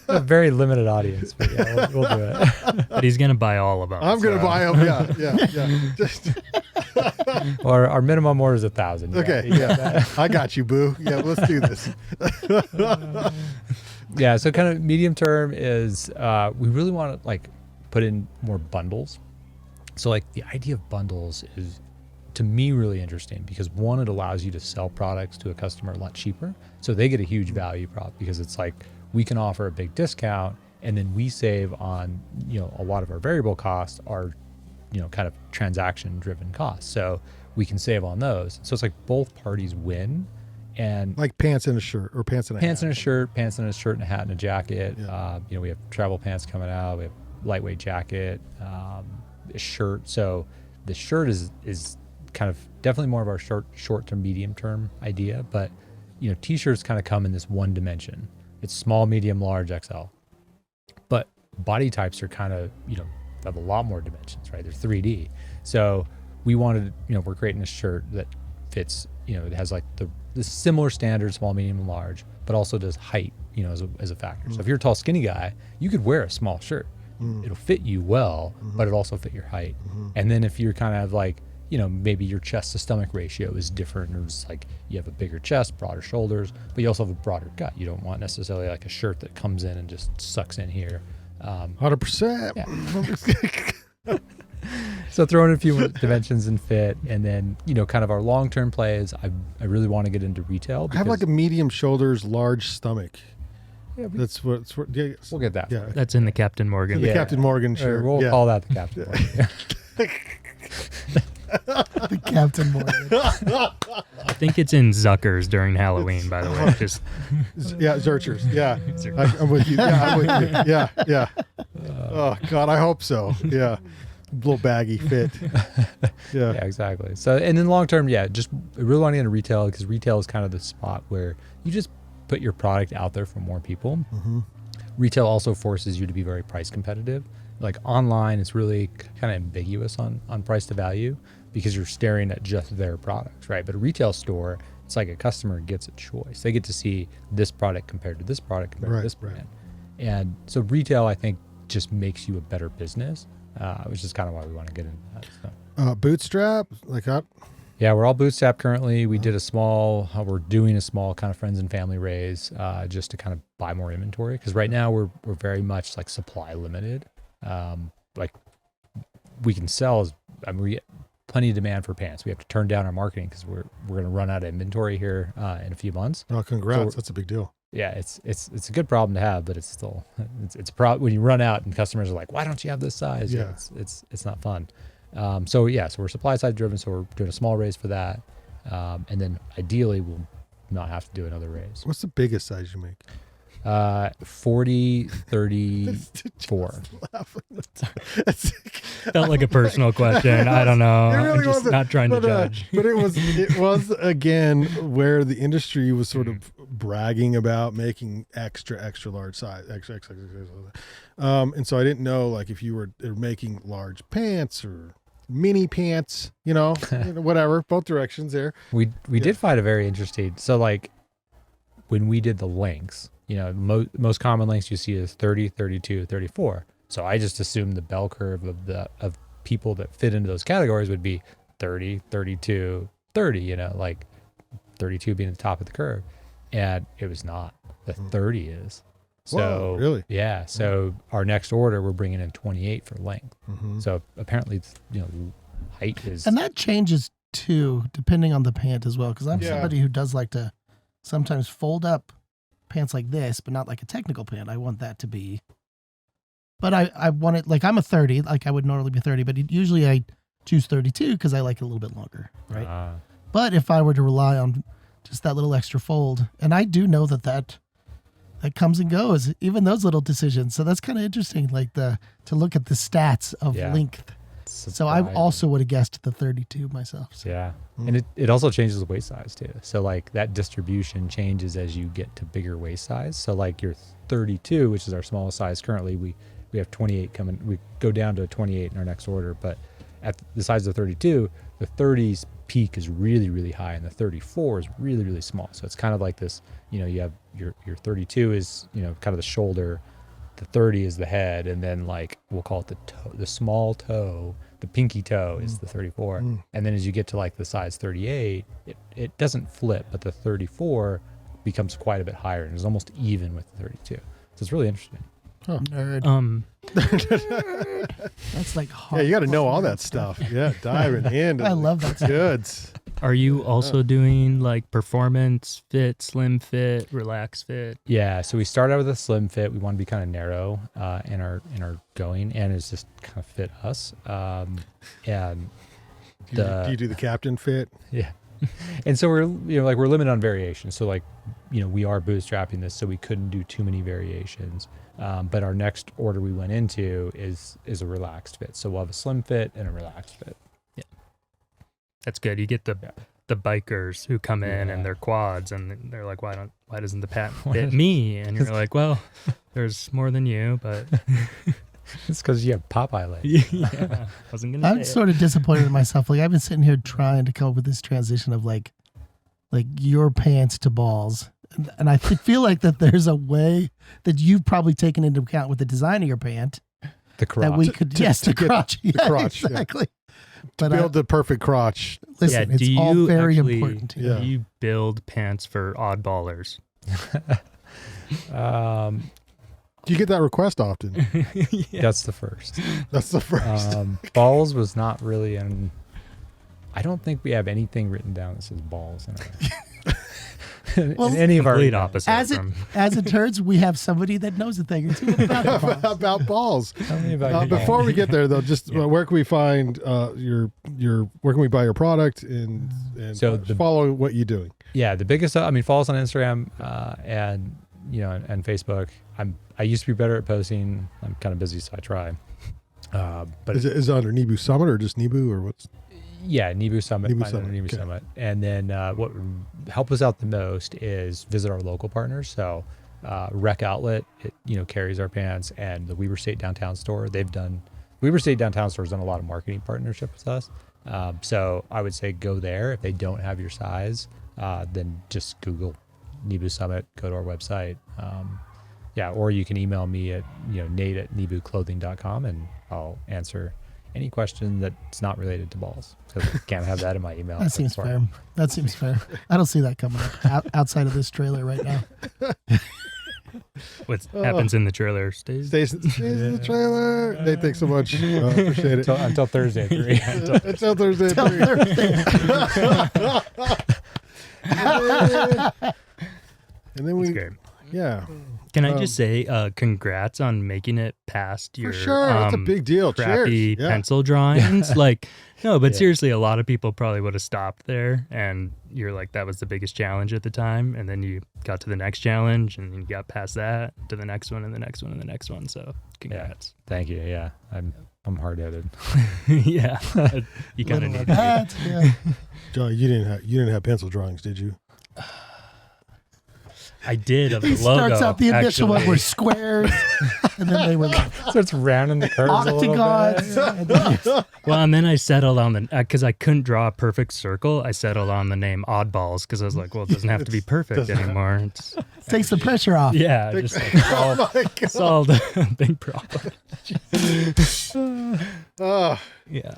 [SPEAKER 4] A very limited audience, but yeah, we'll do it.
[SPEAKER 3] But he's gonna buy all of them.
[SPEAKER 1] I'm gonna buy them. Yeah. Just
[SPEAKER 4] or our minimum order is 1,000.
[SPEAKER 1] Okay. Yeah. I got you, boo. Yeah, let's do this.
[SPEAKER 4] Yeah. So kind of medium term is we really want to like put in more bundles. So like the idea of bundles is to me really interesting because one, it allows you to sell products to a customer a lot cheaper. So they get a huge value prop because it's like we can offer a big discount and then we save on, a lot of our variable costs are, kind of transaction driven costs. So we can save on those. So it's like both parties win. And
[SPEAKER 1] like pants and a shirt or pants and a hat.
[SPEAKER 4] And a shirt, pants and a shirt and a hat and a jacket.
[SPEAKER 1] Yeah.
[SPEAKER 4] We have travel pants coming out. We have lightweight jacket, a shirt. So the shirt is kind of definitely more of our short to medium term idea, but t-shirts kind of come in this one dimension. It's small, medium, large, XL. But body types are kind of, have a lot more dimensions, right? They're 3D. So we wanted, we're creating a shirt that fits, it has like the similar standard, small, medium, and large, but also does height, as a factor. So if you're a tall, skinny guy, you could wear a small shirt. It'll fit you well, but it'll also fit your height. And then if you're kind of like, maybe your chest to stomach ratio is different, or it's like you have a bigger chest, broader shoulders, but you also have a broader gut. You don't want necessarily like a shirt that comes in and just sucks in here.
[SPEAKER 1] 100%.
[SPEAKER 4] Yeah. So throw in a few dimensions and fit, and then kind of our long-term plays. I really want to get into retail.
[SPEAKER 1] I have like a medium shoulders, large stomach.
[SPEAKER 4] Yeah,
[SPEAKER 1] that's what. Yeah,
[SPEAKER 4] we'll get that.
[SPEAKER 1] Yeah,
[SPEAKER 3] that's in the Captain Morgan.
[SPEAKER 1] The Captain Morgan shirt.
[SPEAKER 4] We'll call that the Captain Morgan.
[SPEAKER 2] The Captain Morgan.
[SPEAKER 3] I think it's in Zucker's during Halloween, by the way. Just
[SPEAKER 1] Zurchers. Yeah, I'm with you. Yeah, I'm with you. Yeah. Oh God, I hope so. Yeah, little baggy fit. Yeah,
[SPEAKER 4] exactly. So, and then long term, just really want to get into retail because retail is kind of the spot where you just put your product out there for more people. Retail also forces you to be very price competitive. Like online, it's really kind of ambiguous on price to value because you're staring at just their products, right? But a retail store, it's like a customer gets a choice. They get to see this product compared to this product compared to this brand. And so retail, I think, just makes you a better business, which is kind of why we want to get into that. So.
[SPEAKER 1] Bootstrap, like that?
[SPEAKER 4] Yeah, we're all bootstrapped currently. We did we're doing a small kind of friends and family raise just to kind of buy more inventory. Because right now we're very much like supply limited. Like we can sell, we get plenty of demand for pants. We have to turn down our marketing because we're going to run out of inventory here in a few months.
[SPEAKER 1] Oh, congrats. That's a big deal.
[SPEAKER 4] Yeah, it's a good problem to have, but it's still, it's a problem when you run out and customers are like, why don't you have this size?
[SPEAKER 1] Yeah.
[SPEAKER 4] It's not fun. So we're supply side driven. So we're doing a small raise for that. And then ideally we'll not have to do another raise.
[SPEAKER 1] What's the biggest size you make?
[SPEAKER 4] 40, 34.
[SPEAKER 3] Felt like a personal question. I don't know.
[SPEAKER 1] It really
[SPEAKER 3] I'm just
[SPEAKER 1] wasn't,
[SPEAKER 3] not trying to judge.
[SPEAKER 1] But it was again where the industry was sort of bragging about making extra large size, extra. And so I didn't know like if you were making large pants or mini pants, whatever, both directions there.
[SPEAKER 4] We did find a very interesting. So like when we did the lengths, most common lengths you see is 30, 32, 34. So I just assumed the bell curve of people that fit into those categories would be 30, 32, 30, like 32 being the top of the curve. And it was not. The 30 is. So
[SPEAKER 1] whoa, really?
[SPEAKER 4] Yeah. So our next order, we're bringing in 28 for length.
[SPEAKER 1] Mm-hmm.
[SPEAKER 4] So apparently, height is.
[SPEAKER 2] And that changes too, depending on the pant as well. Because I'm somebody who does like to sometimes fold up pants like this, but not like a technical pant. I want that to be. But I want it like I'm a 30, like I would normally be 30, but usually I choose 32 because I like it a little bit longer, right? But if I were to rely on just that little extra fold, and I do know that comes and goes, even those little decisions. So that's kind of interesting, like to look at the stats of length. So I also would have guessed the 32 myself. So.
[SPEAKER 4] Yeah. And it also changes the waist size too. So like that distribution changes as you get to bigger waist size. So like your 32, which is our smallest size currently, we have 28 coming. We go down to 28 in our next order, but at the size of 32, the 30's peak is really, really high and the 34 is really, really small. So it's kind of like this, you have your 32 is, kind of the shoulder, the 30 is the head, and then like we'll call it the small toe, the pinky toe is the 34. And then as you get to like the size 38, it doesn't flip, but the 34 becomes quite a bit higher and is almost even with the 32. So it's really interesting.
[SPEAKER 2] Huh. Nerd. That's like hard.
[SPEAKER 1] Yeah, you got to know all that stuff. Yeah, diving in.
[SPEAKER 2] I love that stuff.
[SPEAKER 1] Goods.
[SPEAKER 3] Are you also doing like performance fit, slim fit, relax fit?
[SPEAKER 4] Yeah, so we started out with a slim fit. We want to be kind of narrow in our going, and it's just kind of fit us. And
[SPEAKER 1] do you do the captain fit?
[SPEAKER 4] Yeah. And so we're we're limited on variation. So like we are bootstrapping this, so we couldn't do too many variations. But our next order we went into is a relaxed fit. So we'll have a slim fit and a relaxed fit.
[SPEAKER 3] Yeah, that's good. You get the bikers who come in and their quads, and they're like, why doesn't the pat fit me? And you're like, well, there's more than you, but
[SPEAKER 4] it's because you have Popeye legs.
[SPEAKER 2] I'm sort of disappointed in myself. Like I've been sitting here trying to come up with this transition of like your pants to balls. And I feel like that there's a way that you've probably taken into account with the design of your pant.
[SPEAKER 4] The crotch.
[SPEAKER 2] That we could, the crotch.
[SPEAKER 1] The crotch,
[SPEAKER 2] exactly.
[SPEAKER 1] But build the perfect crotch.
[SPEAKER 2] Listen, it's all very important.
[SPEAKER 3] Do you build pants for oddballers?
[SPEAKER 1] Do you get that request often?
[SPEAKER 4] That's the first.
[SPEAKER 1] That's the first.
[SPEAKER 4] Balls was not really I don't think we have anything written down that says balls in it.
[SPEAKER 2] Well,
[SPEAKER 4] in any of our
[SPEAKER 3] opposite.
[SPEAKER 2] As it turns, we have somebody that knows a thing or two
[SPEAKER 1] about balls.
[SPEAKER 4] Tell me about
[SPEAKER 1] before we get there, though, just where can we find where can we buy your product and so follow what you're doing?
[SPEAKER 4] Yeah, the biggest. Follow us on Instagram and and Facebook. I used to be better at posting. I'm kind of busy, so I try. But
[SPEAKER 1] is it under Nebu Summit or just Nebu or what's?
[SPEAKER 4] Yeah, Nebu Summit.
[SPEAKER 1] Nebu
[SPEAKER 4] Nebu
[SPEAKER 1] okay.
[SPEAKER 4] Summit. And then what would help us out the most is visit our local partners. So Rec Outlet, carries our pants, and the Weber State Downtown Store. Weber State Downtown Store has done a lot of marketing partnership with us. So I would say go there. If they don't have your size, then just Google Nebu Summit, go to our website. Or you can email me at nate@nebuclothing.com, and I'll answer any question that's not related to balls, because I can't have that in my email.
[SPEAKER 2] That seems fair. That seems fair. I don't see that coming up outside of this trailer right now.
[SPEAKER 3] What happens in the trailer stays
[SPEAKER 1] in the trailer. Nate, thanks so much. Appreciate it.
[SPEAKER 4] Until Thursday at 3.
[SPEAKER 1] Until Thursday at 3. And then we Yeah.
[SPEAKER 3] Can I just say, congrats on making it past your
[SPEAKER 1] for sure. That's a big deal.
[SPEAKER 3] crappy
[SPEAKER 1] Cheers.
[SPEAKER 3] pencil drawings. No, but seriously, a lot of people probably would have stopped there, and you're like, that was the biggest challenge at the time, and then you got to the next challenge, and you got past that to the next one, and the next one, and the next one. So, congrats.
[SPEAKER 4] Yeah. Thank you. Yeah, I'm hard-headed.
[SPEAKER 3] Yeah, you kind of need
[SPEAKER 2] that. Yeah.
[SPEAKER 1] John, you didn't have pencil drawings, did you?
[SPEAKER 3] I did of the
[SPEAKER 2] He
[SPEAKER 3] logo.
[SPEAKER 2] starts out the initial one
[SPEAKER 3] actually.
[SPEAKER 2] were squares, and then they were like
[SPEAKER 4] Starts rounding the curves
[SPEAKER 2] octagons. And then
[SPEAKER 3] Well, and then I settled on the, because I couldn't draw a perfect circle, I settled on the name Oddballs, because I was like, well, it doesn't have to be perfect anymore. It's,
[SPEAKER 2] takes the pressure off.
[SPEAKER 3] yeah, just like solved a big problem. Yeah.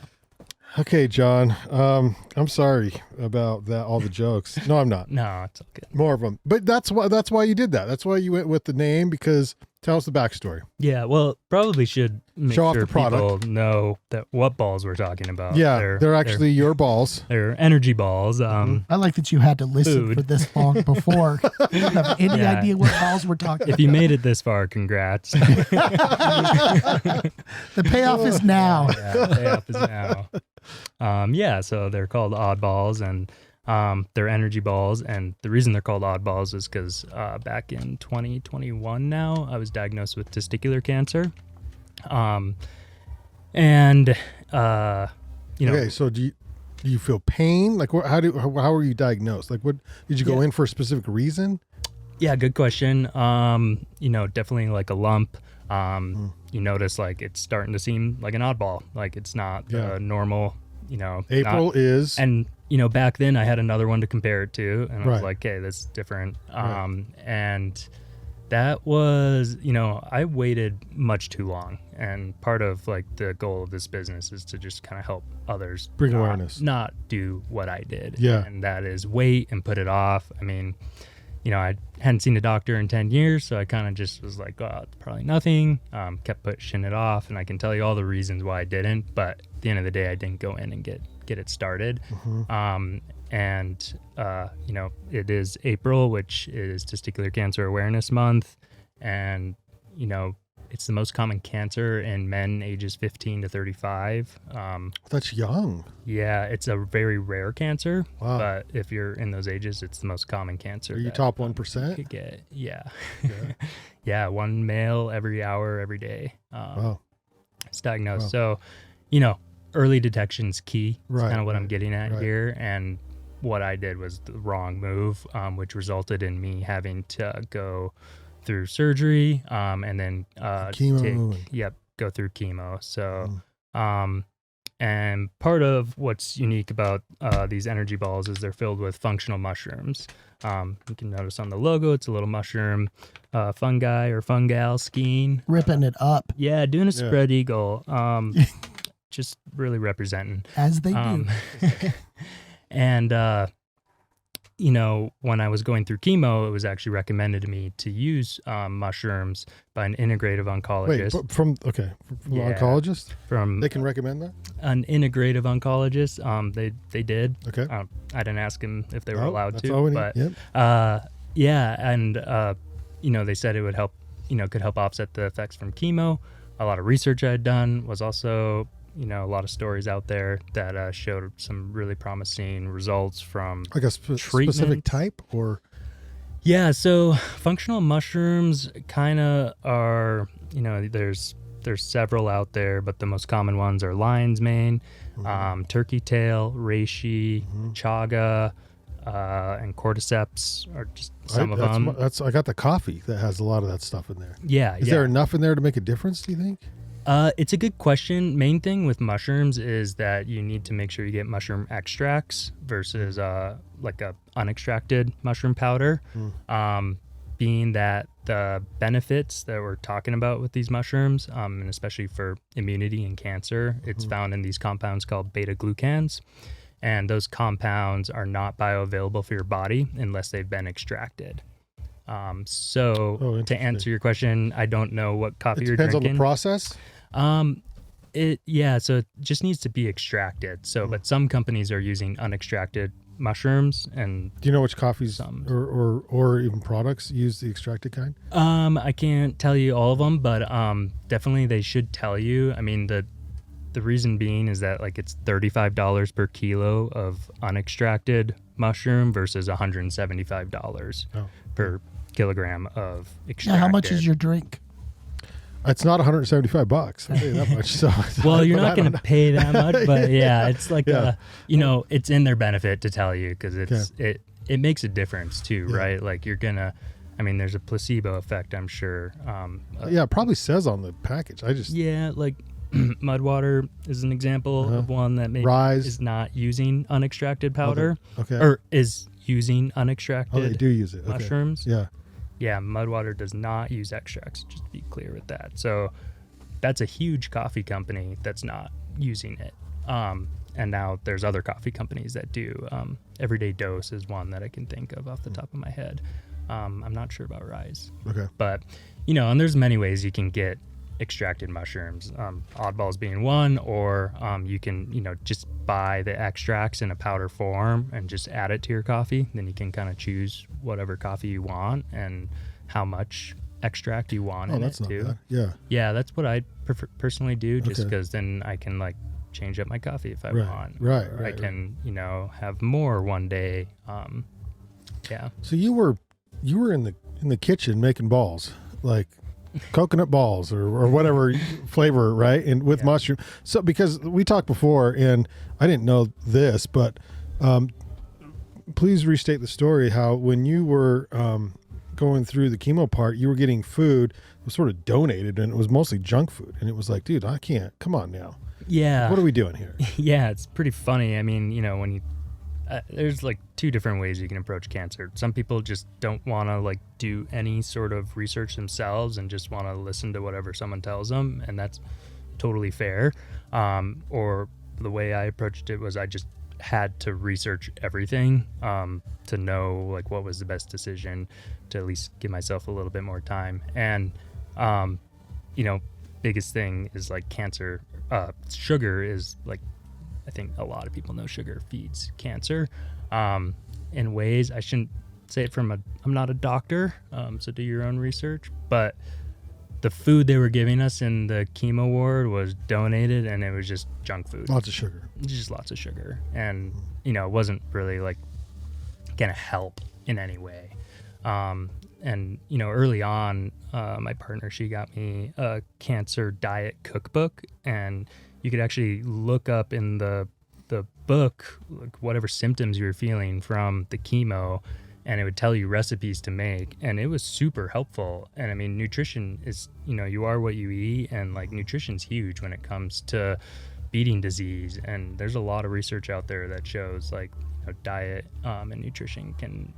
[SPEAKER 1] Okay, John. I'm sorry about that. All the jokes. No, I'm not.
[SPEAKER 3] No, it's okay.
[SPEAKER 1] More of them. But that's why you did that. That's why you went with the name, because tell us the backstory.
[SPEAKER 3] Yeah, well, probably should make
[SPEAKER 1] Show off
[SPEAKER 3] sure
[SPEAKER 1] the product.
[SPEAKER 3] people know that what balls we're talking about.
[SPEAKER 1] Yeah, they're actually your balls.
[SPEAKER 3] they're energy balls.
[SPEAKER 2] I like that you had to listen
[SPEAKER 3] Food.
[SPEAKER 2] for this long before you have any
[SPEAKER 3] Yeah.
[SPEAKER 2] idea what balls we're talking
[SPEAKER 3] If you made it this far, congrats.
[SPEAKER 2] The payoff is now.
[SPEAKER 3] Yeah, payoff is now. Yeah, so they're called oddballs, and they're energy balls. And the reason they're called oddballs is because back in 2021 now, I was diagnosed with testicular cancer.
[SPEAKER 1] Okay, so do you feel pain? Like, how were you diagnosed? Like, what did you go in for a specific reason?
[SPEAKER 3] Yeah, good question. Definitely like a lump. You notice like it's starting to seem like an oddball. Like it's not normal,
[SPEAKER 1] April is.
[SPEAKER 3] And, back then I had another one to compare it to, and I was
[SPEAKER 1] Right.
[SPEAKER 3] like, okay, this is different.
[SPEAKER 1] Right.
[SPEAKER 3] And that was, I waited much too long. And part of like the goal of this business is to just kind of help others
[SPEAKER 1] Bring awareness.
[SPEAKER 3] not do what I did.
[SPEAKER 1] Yeah.
[SPEAKER 3] And that is wait and put it off. I mean, I hadn't seen a doctor in 10 years, so I kind of just was like, oh, it's probably nothing. Kept pushing it off, and I can tell you all the reasons why I didn't, but at the end of the day, I didn't go in and get it started. It is April, which is Testicular Cancer Awareness Month, and, it's the most common cancer in men ages 15 to 35.
[SPEAKER 1] That's young.
[SPEAKER 3] Yeah, it's a very rare cancer,
[SPEAKER 1] Wow.
[SPEAKER 3] but if you're in those ages, it's the most common cancer.
[SPEAKER 1] Are you
[SPEAKER 3] that,
[SPEAKER 1] top
[SPEAKER 3] you
[SPEAKER 1] 1%?
[SPEAKER 3] could get. Yeah.
[SPEAKER 1] Yeah.
[SPEAKER 3] Yeah, one male every hour, every day.
[SPEAKER 1] Wow.
[SPEAKER 3] It's diagnosed.
[SPEAKER 1] Wow.
[SPEAKER 3] So, early detection's key. That's
[SPEAKER 1] Right,
[SPEAKER 3] kind of what I'm
[SPEAKER 1] right,
[SPEAKER 3] getting at
[SPEAKER 1] right.
[SPEAKER 3] here. And what I did was the wrong move, which resulted in me having to go through surgery and then
[SPEAKER 1] Chemo.
[SPEAKER 3] go through chemo. So, and part of what's unique about these energy balls is they're filled with functional mushrooms. You can notice on the logo, it's a little mushroom, fungi or fungal skiing.
[SPEAKER 2] Ripping it up
[SPEAKER 3] Yeah, doing a spread eagle. Just really representing.
[SPEAKER 2] as they do.
[SPEAKER 3] And, when I was going through chemo, it was actually recommended to me to use mushrooms by an integrative oncologist.
[SPEAKER 1] Wait, from the
[SPEAKER 3] Yeah.
[SPEAKER 1] oncologist?
[SPEAKER 3] From
[SPEAKER 1] They can recommend that?
[SPEAKER 3] an integrative oncologist. They did.
[SPEAKER 1] Okay.
[SPEAKER 3] I didn't ask him if they were
[SPEAKER 1] Oh,
[SPEAKER 3] allowed
[SPEAKER 1] that's
[SPEAKER 3] to,
[SPEAKER 1] all we need.
[SPEAKER 3] but
[SPEAKER 1] Yep.
[SPEAKER 3] they said it would help, could help offset the effects from chemo. A lot of research I had done was also, a lot of stories out there that showed some really promising results from
[SPEAKER 1] Like a specific
[SPEAKER 3] treatment.
[SPEAKER 1] type, or
[SPEAKER 3] Yeah, so functional mushrooms kind of are, there's several out there, but the most common ones are lion's mane, turkey tail, reishi, chaga, and cordyceps are just some of them.
[SPEAKER 1] I got the coffee that has a lot of that stuff in there.
[SPEAKER 3] Yeah,
[SPEAKER 1] Is there enough in there to make a difference, do you think?
[SPEAKER 3] It's a good question. Main thing with mushrooms is that you need to make sure you get mushroom extracts versus like a unextracted mushroom powder. Being that the benefits that we're talking about with these mushrooms, and especially for immunity and cancer, it's found in these compounds called beta glucans. And those compounds are not bioavailable for your body unless they've been extracted. To answer your question, I don't know what coffee you're
[SPEAKER 1] Depends
[SPEAKER 3] drinking.
[SPEAKER 1] on the process.
[SPEAKER 3] So it just needs to be extracted. So, but some companies are using unextracted mushrooms. And
[SPEAKER 1] do you know which coffees or even products use the extracted kind?
[SPEAKER 3] I can't tell you all of them, but definitely they should tell you. I mean, the reason being is that like it's $35 per kilo of unextracted mushroom versus $175 per kilogram of extracted.
[SPEAKER 2] Yeah, how much is your drink?
[SPEAKER 1] It's not $175. I'll tell you that much. So,
[SPEAKER 3] well, you're not going to pay that much, but yeah, it's like it's in their benefit to tell you because it makes a difference too, right? Like you're gonna, I mean, there's a placebo effect, I'm sure.
[SPEAKER 1] It probably says on the package.
[SPEAKER 3] Like mud water is an example of one that maybe is not using unextracted powder, or is using unextracted.
[SPEAKER 1] Oh, they do use it.
[SPEAKER 3] Mushrooms.
[SPEAKER 1] Yeah.
[SPEAKER 3] Yeah, mud water does not use extracts, just to be clear with that. So that's a huge coffee company that's not using it. And now there's other coffee companies that do. Everyday Dose is one that I can think of off the top of my head. I'm not sure about Rise.
[SPEAKER 1] Okay.
[SPEAKER 3] But, and there's many ways you can get extracted mushrooms, oddballs being one, or you can, just buy the extracts in a powder form and just add it to your coffee. Then you can kind of choose whatever coffee you want and how much extract you want in
[SPEAKER 1] that's
[SPEAKER 3] it
[SPEAKER 1] not
[SPEAKER 3] too.
[SPEAKER 1] Bad.
[SPEAKER 3] Yeah, that's what I personally do, just because then I can like change up my coffee if I want.
[SPEAKER 1] Right.
[SPEAKER 3] I can, have more one day.
[SPEAKER 1] So you were in the kitchen making balls, like coconut balls or whatever flavor, right? And with mushroom. So because we talked before, and I didn't know this, but please restate the story. How when you were going through the chemo part, you were getting food that was sort of donated, and it was mostly junk food. And it was like, dude, I can't. Come on now.
[SPEAKER 3] Yeah.
[SPEAKER 1] What are we doing here?
[SPEAKER 3] Yeah, it's pretty funny. I mean, when you there's like two different ways you can approach cancer. Some people just don't want to like do any sort of research themselves and just want to listen to whatever someone tells them, and that's totally fair. Or the way I approached it was I just had to research everything to know like what was the best decision to at least give myself a little bit more time. And biggest thing is like cancer. Sugar is like, I think a lot of people know sugar feeds cancer in ways. I shouldn't say it I'm not a doctor, so do your own research. But the food they were giving us in the chemo ward was donated, and it was just junk food.
[SPEAKER 1] Lots of sugar.
[SPEAKER 3] Just lots of sugar. And, it wasn't really like going to help in any way. And, early on, my partner, she got me a cancer diet cookbook, and you could actually look up in the book like whatever symptoms you were feeling from the chemo, and it would tell you recipes to make, and it was super helpful. And I mean, nutrition is, you are what you eat, and like nutrition's huge when it comes to beating disease. And there's a lot of research out there that shows like diet and nutrition can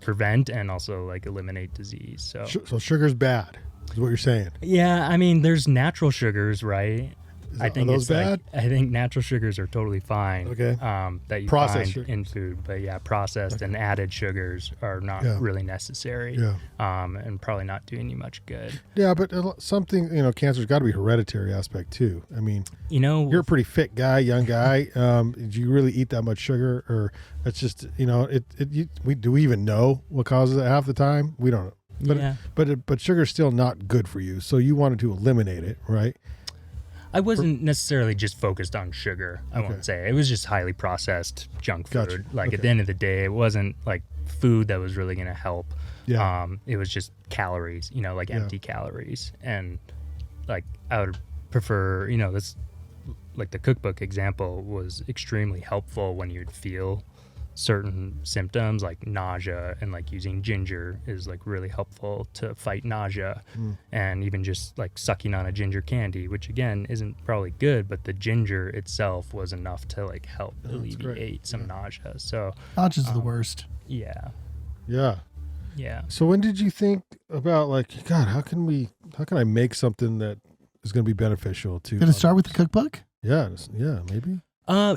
[SPEAKER 3] prevent and also like eliminate disease.
[SPEAKER 1] So sugar's bad is what you're saying.
[SPEAKER 3] Yeah, I mean, there's natural sugars, right? I think
[SPEAKER 1] are those bad?
[SPEAKER 3] I think natural sugars are totally fine.
[SPEAKER 1] Okay.
[SPEAKER 3] That you
[SPEAKER 1] Processed
[SPEAKER 3] find in food, but processed and added sugars are not really necessary.
[SPEAKER 1] Yeah.
[SPEAKER 3] And probably not doing you much good.
[SPEAKER 1] Yeah, but something, cancer's got to be hereditary aspect too. I mean, you're a pretty fit guy, young guy. Do you really eat that much sugar, or it's just, do we even know what causes it half the time? We don't know. But sugar's still not good for you. So you wanted to eliminate it, right?
[SPEAKER 3] I wasn't necessarily just focused on sugar. I won't say it was just highly processed junk food.
[SPEAKER 1] Gotcha.
[SPEAKER 3] Like at the end of the day, it wasn't like food that was really going to help.
[SPEAKER 1] Yeah.
[SPEAKER 3] It was just calories, empty calories. And like I would prefer, this like the cookbook example was extremely helpful when you'd feel certain symptoms like nausea, and like using ginger is like really helpful to fight nausea. And even just like sucking on a ginger candy, which again isn't probably good, but the ginger itself was enough to like help alleviate some nausea. So
[SPEAKER 2] Nausea's the worst.
[SPEAKER 3] Yeah.
[SPEAKER 1] So when did you think about like, God, how can I make something that is going to be beneficial to
[SPEAKER 2] Did it start with the cookbook?
[SPEAKER 1] Yeah, maybe.
[SPEAKER 3] So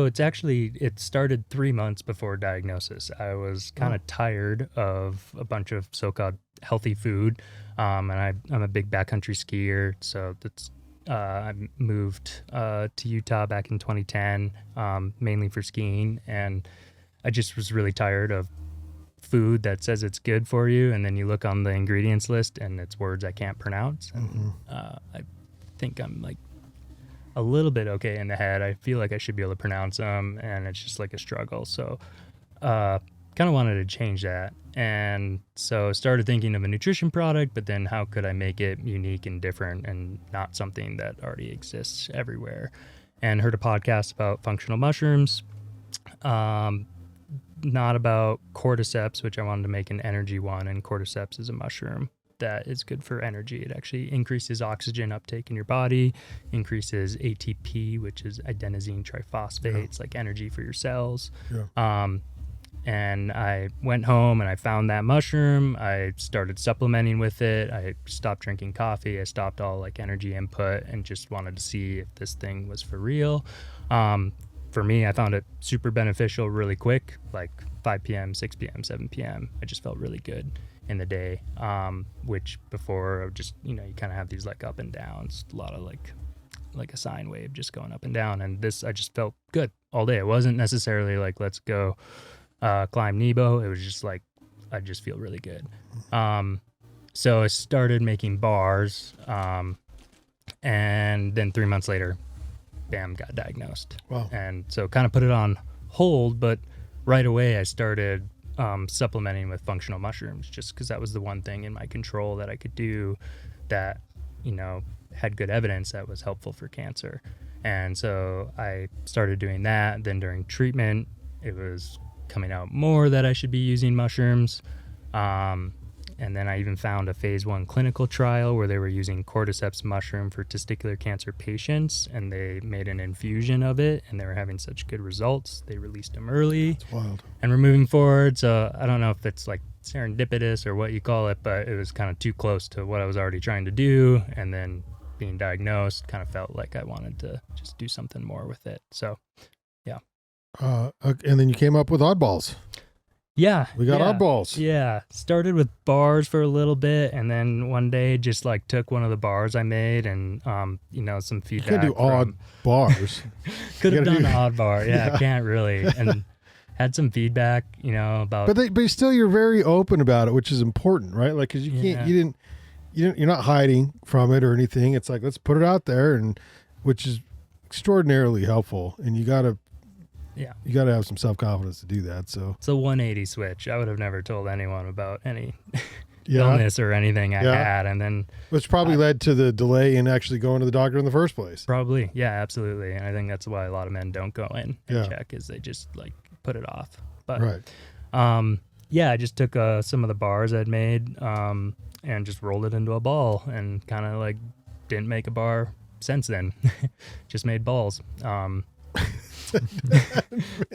[SPEAKER 3] it started 3 months before diagnosis. I was kind of tired of a bunch of so-called healthy food. And I'm a big backcountry skier. So I moved to Utah back in 2010, mainly for skiing. And I just was really tired of food that says it's good for you, and then you look on the ingredients list and it's words I can't pronounce. And I think I'm like a little bit okay in the head. I feel like I should be able to pronounce them, and it's just like a struggle. So kind of wanted to change that. And so started thinking of a nutrition product, but then how could I make it unique and different and not something that already exists everywhere? And heard a podcast about functional mushrooms, not about cordyceps, which I wanted to make an energy one. And cordyceps is a mushroom that is good for energy. It actually increases oxygen uptake in your body, increases ATP, which is adenosine triphosphate. Yeah. It's like energy for your cells. Yeah. And I went home and I found that mushroom. I started supplementing with it. I stopped drinking coffee. I stopped all like energy input and just wanted to see if this thing was for real. For me, I found it super beneficial really quick, like 5 p.m., 6 p.m., 7 p.m. I just felt really good in the day, which before just, you kind of have these like up and downs, a lot of like a sine wave just going up and down. And this, I just felt good all day. It wasn't necessarily like, let's go climb Nebu. It was just like, I just feel really good. So I started making bars, and then 3 months later, bam, got diagnosed. Wow. And so kind of put it on hold, but right away I started supplementing with functional mushrooms, just because that was the one thing in my control that I could do that, had good evidence that was helpful for cancer. And so I started doing that. Then during treatment, it was coming out more that I should be using mushrooms. And then I even found a phase 1 clinical trial where they were using cordyceps mushroom for testicular cancer patients, and they made an infusion of it, and they were having such good results. They released them early.
[SPEAKER 1] That's wild. And
[SPEAKER 3] we're moving forward. So I don't know if it's like serendipitous or what you call it, but it was kind of too close to what I was already trying to do. And then being diagnosed, kind of felt like I wanted to just do something more with it. So, yeah.
[SPEAKER 1] And then you came up with oddballs.
[SPEAKER 3] Yeah.
[SPEAKER 1] We got oddballs.
[SPEAKER 3] Yeah. Started with bars for a little bit, and then one day just like took one of the bars I made and, some feedback.
[SPEAKER 1] You can't do odd bars.
[SPEAKER 3] Could have done an odd bar. Yeah, I can't really. And had some feedback, about.
[SPEAKER 1] But still, you're very open about it, which is important, right? Like, cause you're not hiding from it or anything. It's like, let's put it out there, and which is extraordinarily helpful. And you got to have some self-confidence to do that. So
[SPEAKER 3] it's a 180 switch. I would have never told anyone about any illness or anything I had. And then
[SPEAKER 1] which probably led to the delay in actually going to the doctor in the first place.
[SPEAKER 3] Probably. Yeah, absolutely. And I think that's why a lot of men don't go in and check, is they just like put it off. But I just took some of the bars I'd made and just rolled it into a ball, and kind of like didn't make a bar since then. Just made balls.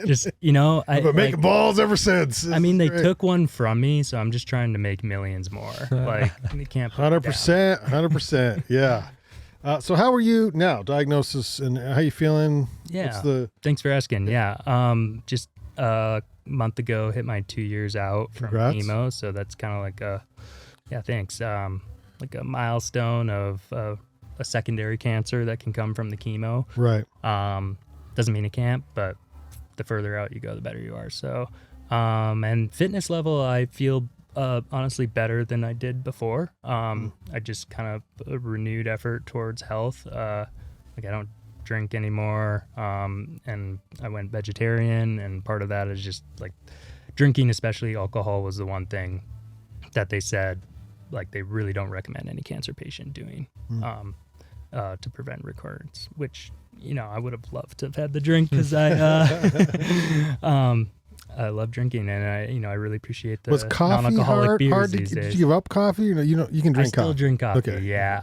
[SPEAKER 3] Just I've
[SPEAKER 1] been making balls ever since.
[SPEAKER 3] They took one from me, so I'm just trying to make millions more. Like, you can't put
[SPEAKER 1] 100%. Yeah. So how are you now? Diagnosis, and how you feeling?
[SPEAKER 3] Yeah. Thanks for asking. Yeah. Just a month ago hit my 2 years out from chemo, so that's kind of like thanks. Like a milestone of a secondary cancer that can come from the chemo.
[SPEAKER 1] Right.
[SPEAKER 3] Doesn't mean it can't, but the further out you go, the better you are. So, and fitness level, I feel honestly better than I did before. I just kind of a renewed effort towards health. I don't drink anymore, and I went vegetarian, and part of that is just like drinking, especially alcohol, was the one thing that they said like they really don't recommend any cancer patient doing to prevent recurrence, which I would have loved to have had the drink, because I love drinking, and I really appreciate the non-alcoholic beers these days.
[SPEAKER 1] Did you give up coffee? You can drink coffee. I
[SPEAKER 3] still drink coffee. Okay. Yeah.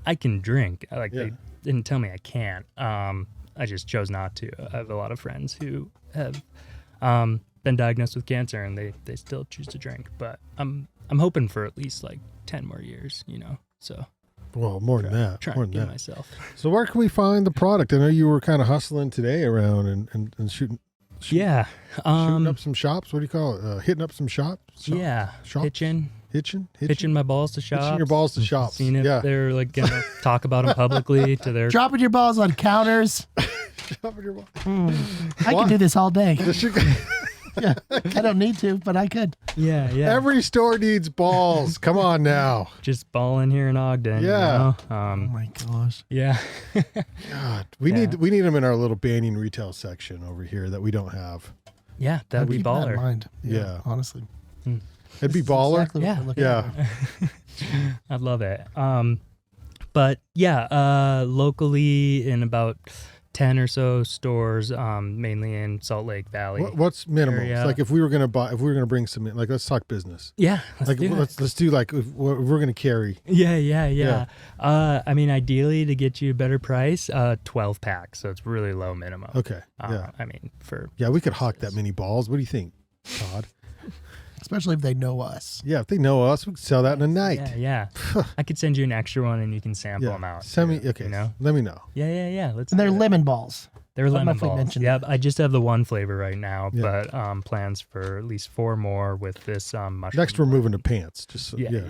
[SPEAKER 3] I can drink. They didn't tell me I can't. I just chose not to. I have a lot of friends who have been diagnosed with cancer, and they still choose to drink. But I'm hoping for at least like 10 more years. So.
[SPEAKER 1] Well, more than that. More than that.
[SPEAKER 3] Myself.
[SPEAKER 1] So where can we find the product? I know you were kind of hustling today around and shooting.
[SPEAKER 3] Yeah.
[SPEAKER 1] Shooting up some shops. What do you call it? Hitting up some shops?
[SPEAKER 3] Yeah.
[SPEAKER 1] Shops?
[SPEAKER 3] Hitching my balls to shops.
[SPEAKER 1] Hitching your balls to shops.
[SPEAKER 3] Seeing if they're like going to talk about them publicly to their.
[SPEAKER 2] Dropping your balls on counters.
[SPEAKER 1] Dropping your balls.
[SPEAKER 2] I can do this all day. Yeah, I don't need to, but I could.
[SPEAKER 3] Yeah.
[SPEAKER 1] Every store needs balls. Come on now.
[SPEAKER 3] Just balling here in Ogden.
[SPEAKER 1] Yeah.
[SPEAKER 3] You know?
[SPEAKER 2] Oh my gosh.
[SPEAKER 3] Yeah.
[SPEAKER 1] God, we need them in our little banning retail section over here that we don't have.
[SPEAKER 3] Yeah, that'd be
[SPEAKER 2] Keep that in
[SPEAKER 3] baller.
[SPEAKER 2] mind.
[SPEAKER 1] Yeah.
[SPEAKER 2] Honestly.
[SPEAKER 1] It'd be
[SPEAKER 2] That's
[SPEAKER 1] baller.
[SPEAKER 2] exactly what
[SPEAKER 3] Yeah.
[SPEAKER 2] we're looking
[SPEAKER 1] Yeah.
[SPEAKER 2] for.
[SPEAKER 3] I'd love it. But yeah, locally in about 10 or so stores, mainly in Salt Lake Valley.
[SPEAKER 1] What's minimum?
[SPEAKER 3] area.
[SPEAKER 1] Like if we were gonna bring some, like let's talk business.
[SPEAKER 3] Yeah, let's do it.
[SPEAKER 1] let's do like if we're gonna carry.
[SPEAKER 3] Yeah. I mean, ideally to get you a better price, 12 packs, so it's really low minimum.
[SPEAKER 1] Okay. Yeah.
[SPEAKER 3] I mean,
[SPEAKER 1] We could hawk that many balls. What do you think, Todd?
[SPEAKER 2] Especially if they know us.
[SPEAKER 1] Yeah, if they know us, we could sell that in a night.
[SPEAKER 3] Yeah. I could send you an extra one and you can sample them out.
[SPEAKER 1] Send me. Okay.
[SPEAKER 3] You know?
[SPEAKER 1] Let me know.
[SPEAKER 3] Yeah.
[SPEAKER 2] And they're lemon balls.
[SPEAKER 3] They're lemon
[SPEAKER 2] Muffley
[SPEAKER 3] balls.
[SPEAKER 2] mentioned
[SPEAKER 3] Yeah,
[SPEAKER 2] that.
[SPEAKER 3] I just have the one flavor right now,
[SPEAKER 1] Yeah.
[SPEAKER 3] but plans for at least 4 more with this mushroom.
[SPEAKER 1] Next, we're moving to pants. Just so,
[SPEAKER 3] Yeah.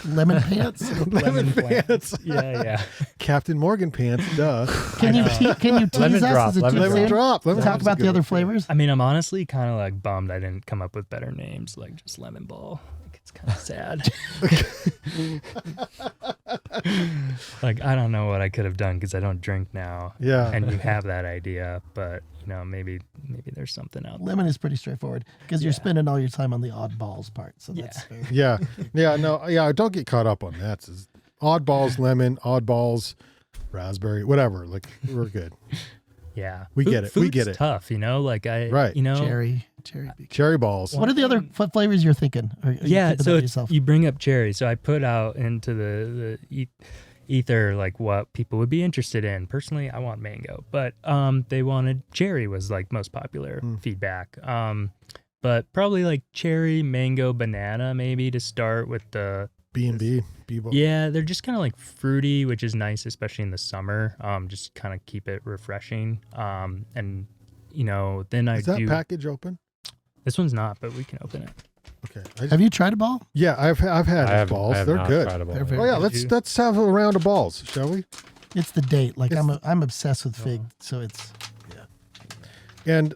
[SPEAKER 2] Lemon pants.
[SPEAKER 1] Lemon pants.
[SPEAKER 3] Yeah.
[SPEAKER 1] Captain Morgan pants. Duh.
[SPEAKER 2] Can you tease
[SPEAKER 4] Lemon
[SPEAKER 2] us?
[SPEAKER 4] drop,
[SPEAKER 2] Is it
[SPEAKER 4] lemon
[SPEAKER 2] too
[SPEAKER 1] Lemon
[SPEAKER 2] soon?
[SPEAKER 1] drop. Lemon
[SPEAKER 2] Talk
[SPEAKER 1] drop's
[SPEAKER 2] about
[SPEAKER 1] a
[SPEAKER 2] the
[SPEAKER 1] good
[SPEAKER 2] other
[SPEAKER 1] one.
[SPEAKER 2] flavors.
[SPEAKER 3] I mean, I'm honestly kind of like bummed I didn't come up with better names, like just lemon ball. Like it's kind of sad. Like I don't know what I could have done because I don't drink now.
[SPEAKER 1] Yeah.
[SPEAKER 3] And you have that idea, but you know maybe there's something out there.
[SPEAKER 2] Lemon is pretty straightforward because you're spending all your time on the oddballs part. So that's fair.
[SPEAKER 1] Yeah. Don't get caught up on that. It's oddballs, lemon, oddballs, raspberry, whatever. Like we're good.
[SPEAKER 3] Yeah,
[SPEAKER 1] We get it. We
[SPEAKER 3] Food's
[SPEAKER 1] get it.
[SPEAKER 3] Tough, you know. Like
[SPEAKER 1] Right.
[SPEAKER 3] you know,
[SPEAKER 1] Cherry balls.
[SPEAKER 2] What are the other flavors you're thinking? Or are you
[SPEAKER 3] yeah.
[SPEAKER 2] keeping
[SPEAKER 3] So
[SPEAKER 2] that to
[SPEAKER 3] it's,
[SPEAKER 2] yourself?
[SPEAKER 3] you bring up cherry. So I put out into the ether like what people would be interested in. Personally, I want mango, but they wanted cherry was like most popular feedback. But probably like cherry, mango, banana maybe to start with the
[SPEAKER 1] B&B.
[SPEAKER 3] Yeah, they're just kind of like fruity, which is nice, especially in the summer. Just kind of keep it refreshing. And you know, then
[SPEAKER 1] Is that package open?
[SPEAKER 3] This one's not, but we can open it.
[SPEAKER 1] Okay.
[SPEAKER 2] Have you tried a ball?
[SPEAKER 1] Yeah, I've had balls.
[SPEAKER 4] I have
[SPEAKER 1] They're
[SPEAKER 4] not
[SPEAKER 1] good.
[SPEAKER 4] tried a ball
[SPEAKER 2] They're
[SPEAKER 4] yet.
[SPEAKER 2] very
[SPEAKER 1] Oh yeah,
[SPEAKER 2] good.
[SPEAKER 1] let's have a round of balls, shall we?
[SPEAKER 2] It's the date. Like I'm obsessed with fig, so it's
[SPEAKER 1] And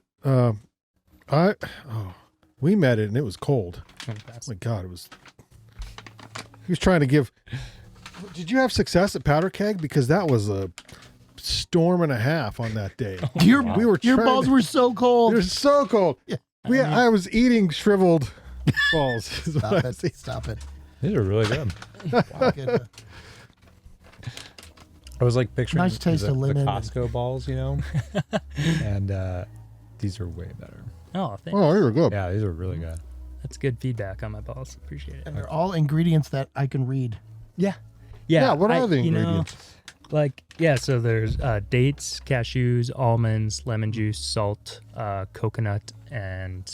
[SPEAKER 1] we met it and it was cold. Oh my God, it was. He was trying to give. Did you have success at Powder Keg? Because that was a storm and a half on that day.
[SPEAKER 2] your
[SPEAKER 1] Your
[SPEAKER 2] balls were so cold.
[SPEAKER 1] They're so cold.
[SPEAKER 2] Yeah.
[SPEAKER 1] I was eating shriveled balls. is what I was eating.
[SPEAKER 2] Stop it.
[SPEAKER 4] These are really good.
[SPEAKER 2] Wow, good.
[SPEAKER 4] I was like picturing
[SPEAKER 2] Nice taste
[SPEAKER 4] the
[SPEAKER 2] of lemon.
[SPEAKER 4] Costco balls, you know, and these are way better.
[SPEAKER 3] Oh, thanks.
[SPEAKER 1] Oh, you were good.
[SPEAKER 4] Yeah, these are really good.
[SPEAKER 3] That's good feedback on my balls. Appreciate it.
[SPEAKER 2] And they're all ingredients that I can read.
[SPEAKER 3] Yeah.
[SPEAKER 1] Yeah, what are the
[SPEAKER 3] you know,
[SPEAKER 1] ingredients?
[SPEAKER 3] so there's dates, cashews, almonds, lemon juice, salt, coconut, and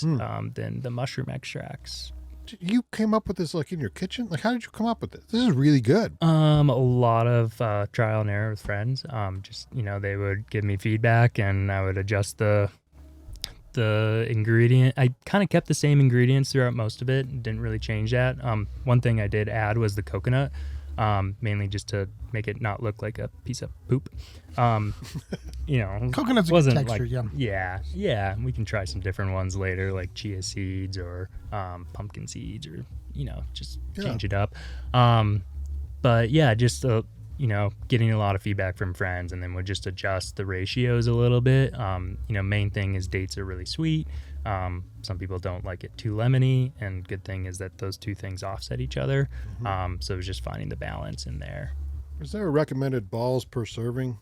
[SPEAKER 3] then the mushroom extracts.
[SPEAKER 1] You came up with this like in your kitchen? Like, how did you come up with this? This is really good.
[SPEAKER 3] A lot of trial and error with friends. Just, you know, they would give me feedback and I would adjust the ingredient. I kind of kept the same ingredients throughout most of it. Didn't really change that. One thing I did add was the coconut, mainly just to make it not look like a piece of poop. You know,
[SPEAKER 2] Coconut's a good
[SPEAKER 3] wasn't
[SPEAKER 2] texture,
[SPEAKER 3] like,
[SPEAKER 2] yeah.
[SPEAKER 3] Yeah. We can try some different ones later, like chia seeds or pumpkin seeds, or you know, just change it up. But yeah, just you know, getting a lot of feedback from friends, and then we'll just adjust the ratios a little bit. You know, main thing is dates are really sweet. Some people don't like it too lemony, and good thing is that those two things offset each other. So it's just finding the balance in there.
[SPEAKER 1] Is there a recommended balls per serving?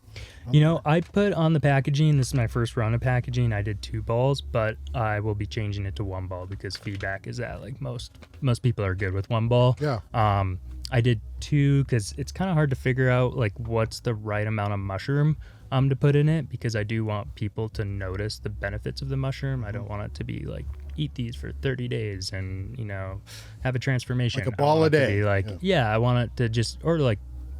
[SPEAKER 3] You know, I put on the packaging, this is my first run of packaging, I did 2 balls, but I will be changing it to 1 ball because feedback is that like most people are good with 1 ball.
[SPEAKER 1] Yeah.
[SPEAKER 3] I did 2 because it's kind of hard to figure out like what's the right amount of mushroom to put in it, because I do want people to notice the benefits of the mushroom. I don't want it to be like eat these for 30 days and, you know, have a transformation.
[SPEAKER 1] Like a ball a day.
[SPEAKER 3] Like, yeah, I want it to just, or like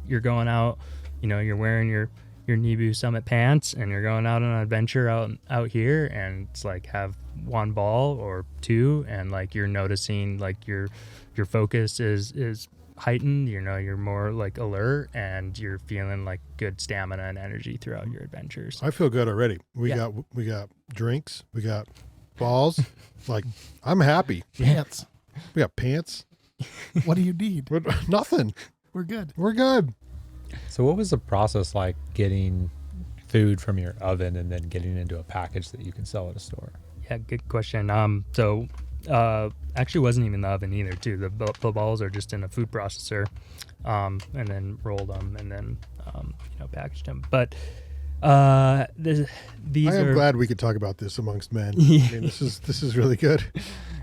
[SPEAKER 3] you're going out, you know, you're wearing your Nebu Summit pants and you're going out on an adventure out here, and it's like have 1 ball or 2, and like you're noticing like your focus is heightened, you know, you're more like alert, and you're feeling like good stamina and energy throughout your adventures.
[SPEAKER 1] I feel good already. We
[SPEAKER 3] Yeah.
[SPEAKER 1] got drinks. We got balls. Like, I'm happy.
[SPEAKER 2] Pants.
[SPEAKER 1] We got pants.
[SPEAKER 2] What do you need?
[SPEAKER 1] Nothing.
[SPEAKER 2] We're good.
[SPEAKER 1] We're good.
[SPEAKER 4] So what was the process like getting food from your oven and then getting into a package that you can sell at a store?
[SPEAKER 3] Yeah, good question. Actually wasn't even the oven either too. The balls are just in a food processor, and then rolled them and then packaged them. But these
[SPEAKER 1] I am
[SPEAKER 3] are
[SPEAKER 1] glad we could talk about this amongst men. I mean, this is really good.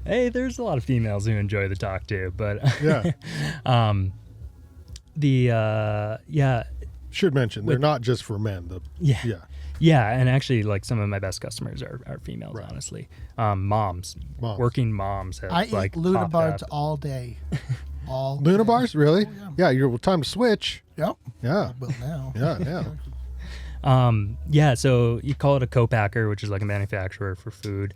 [SPEAKER 3] Hey, there's a lot of females who enjoy the talk too, but
[SPEAKER 1] Yeah.
[SPEAKER 3] Yeah.
[SPEAKER 1] Should mention they're not just for men.
[SPEAKER 3] Yeah, and actually, like some of my best customers are females,
[SPEAKER 1] Right.
[SPEAKER 3] honestly. Moms, working moms have
[SPEAKER 2] I
[SPEAKER 3] like
[SPEAKER 2] eat Luna
[SPEAKER 3] popped
[SPEAKER 2] bars
[SPEAKER 3] up.
[SPEAKER 2] all day. All
[SPEAKER 1] Luna
[SPEAKER 2] day.
[SPEAKER 1] bars, really?
[SPEAKER 2] Oh,
[SPEAKER 1] Yeah, you're time to switch.
[SPEAKER 2] Yep.
[SPEAKER 1] Yeah.
[SPEAKER 2] Well, now.
[SPEAKER 1] Yeah.
[SPEAKER 3] So you call it a co-packer, which is like a manufacturer for food.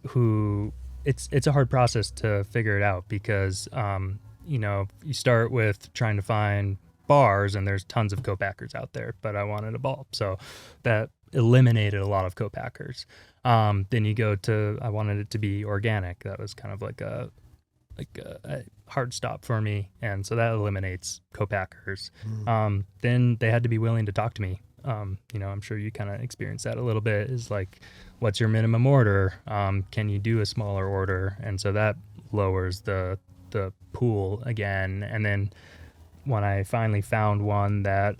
[SPEAKER 3] Who it's a hard process to figure it out because you start with trying to find bars and there's tons of co-packers out there, but I wanted a bulb, so that eliminated a lot of co-packers. Then you go to I wanted it to be organic. That was kind of like a hard stop for me, and so that eliminates co-packers. Then they had to be willing to talk to me. I'm sure you kind of experienced that a little bit, is like, what's your minimum order? Can you do a smaller order? And so that lowers the pool again. And then when I finally found one that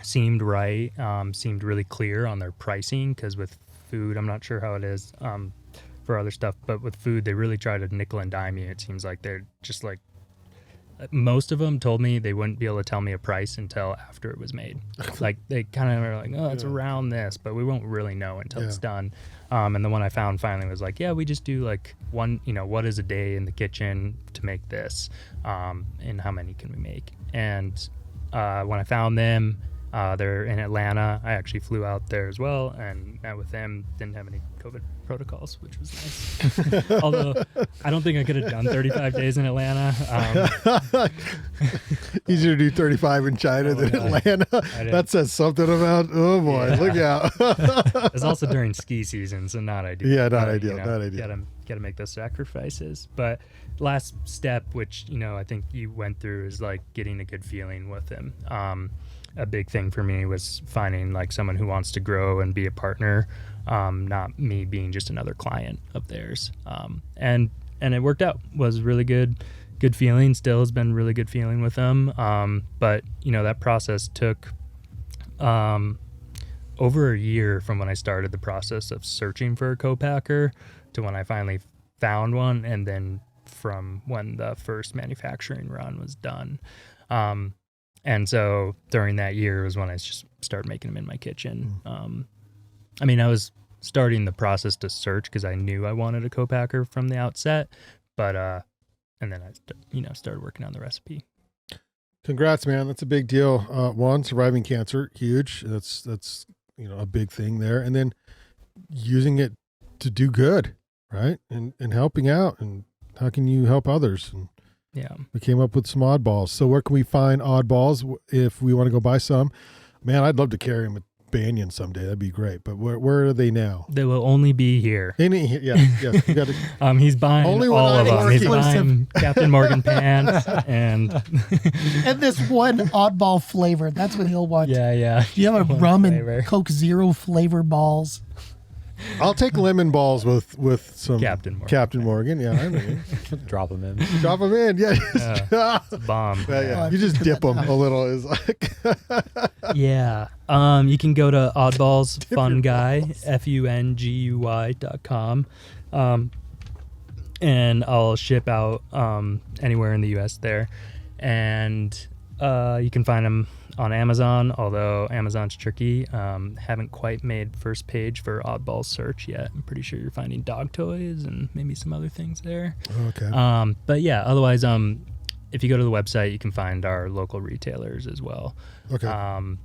[SPEAKER 3] seemed right, seemed really clear on their pricing, because with food, I'm not sure how it is for other stuff, but with food, they really try to nickel and dime you. It seems like they're just like, most of them told me they wouldn't be able to tell me a price until after it was made. Like they kind of are like, oh, it's around this, but we won't really know until it's done. And the one I found finally was like, yeah, we just do like one, what is a day in the kitchen to make this, and how many can we make? And when I found them, they're in Atlanta. I actually flew out there as well and met with them. Didn't have any COVID protocols, which was nice. Although I don't think I could have done 35 days in Atlanta.
[SPEAKER 1] Easier to do 35 in China than Atlanta. That says something about, oh boy, look out.
[SPEAKER 3] It's also during ski season, so not ideal.
[SPEAKER 1] Yeah, not ideal. Not ideal.
[SPEAKER 3] Gotta make those sacrifices. But last step, which I think you went through, is like getting a good feeling with them. A big thing for me was finding like someone who wants to grow and be a partner, not me being just another client of theirs. And it worked out. Was really good feeling. Still has been really good feeling with them. But that process took over a year from when I started the process of searching for a co-packer to when I finally found one, and then from when the first manufacturing run was done. And so during that year was when I just started making them in my kitchen. I was starting the process to search because I knew I wanted a co-packer from the outset, but and then I started working on the recipe.
[SPEAKER 1] Congrats, man. That's a big deal. One, surviving cancer, huge. That's a big thing there. And then using it to do good, right? And helping out, and how can you help others? And
[SPEAKER 3] yeah, we
[SPEAKER 1] came up with some oddballs. So where can we find oddballs if we want to go buy some? Man, I'd love to carry them at Banyan someday. That'd be great. But where are they now?
[SPEAKER 3] They will only be here.
[SPEAKER 1] Yes. You gotta,
[SPEAKER 3] he's buying
[SPEAKER 1] only
[SPEAKER 3] all of them. He's
[SPEAKER 2] Exclusive.
[SPEAKER 3] buying Captain Morgan pants and
[SPEAKER 2] this one oddball flavor. That's what he'll want.
[SPEAKER 3] Yeah.
[SPEAKER 2] Do you have a
[SPEAKER 3] One
[SPEAKER 2] rum
[SPEAKER 3] flavor.
[SPEAKER 2] and Coke Zero flavor balls?
[SPEAKER 1] I'll take lemon balls with some
[SPEAKER 3] Captain Morgan.
[SPEAKER 1] Captain Morgan. Yeah, I mean,
[SPEAKER 4] Drop them in.
[SPEAKER 1] drop them in. Yeah,
[SPEAKER 3] It's a bomb.
[SPEAKER 1] yeah. You just dip them a little. Is like
[SPEAKER 3] Yeah. You can go to Oddballs Funguy, FUNGUY.com. And I'll ship out anywhere in the US there. And you can find them on Amazon, although Amazon's tricky. Haven't quite made first page for Oddballs search yet. I'm pretty sure you're finding dog toys and maybe some other things there.
[SPEAKER 1] okay.
[SPEAKER 3] But yeah, otherwise, if you go to the website, you can find our local retailers as well.
[SPEAKER 1] Okay. And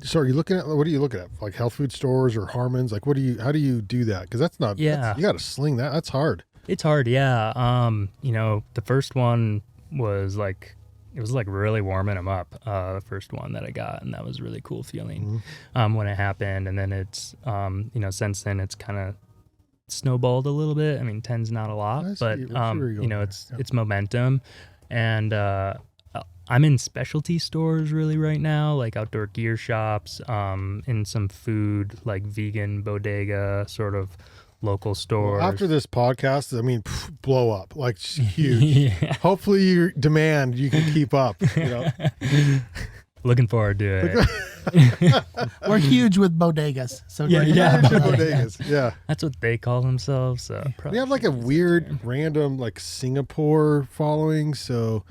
[SPEAKER 1] so are you looking at, what are you looking at? Like health food stores or Harmon's? Like how do you do that? Because that's not, you got to sling that. That's hard.
[SPEAKER 3] It's hard. Yeah. The first one was like was like really warming them up, the first one that I got, and that was a really cool feeling when it happened. And then it's since then it's kind of snowballed a little bit. I mean, 10's not a lot, but it's momentum. And I'm in specialty stores really right now, like outdoor gear shops, in some food, like vegan bodega sort of local stores.
[SPEAKER 1] Well, after this podcast, I mean, blow up, like huge. Yeah. Hopefully your demand, you can keep up,
[SPEAKER 3] Looking forward to it.
[SPEAKER 2] We're huge with bodegas. So
[SPEAKER 1] bodegas. Yeah.
[SPEAKER 3] That's what they call themselves. So
[SPEAKER 1] we have like a weird, random, like Singapore following. So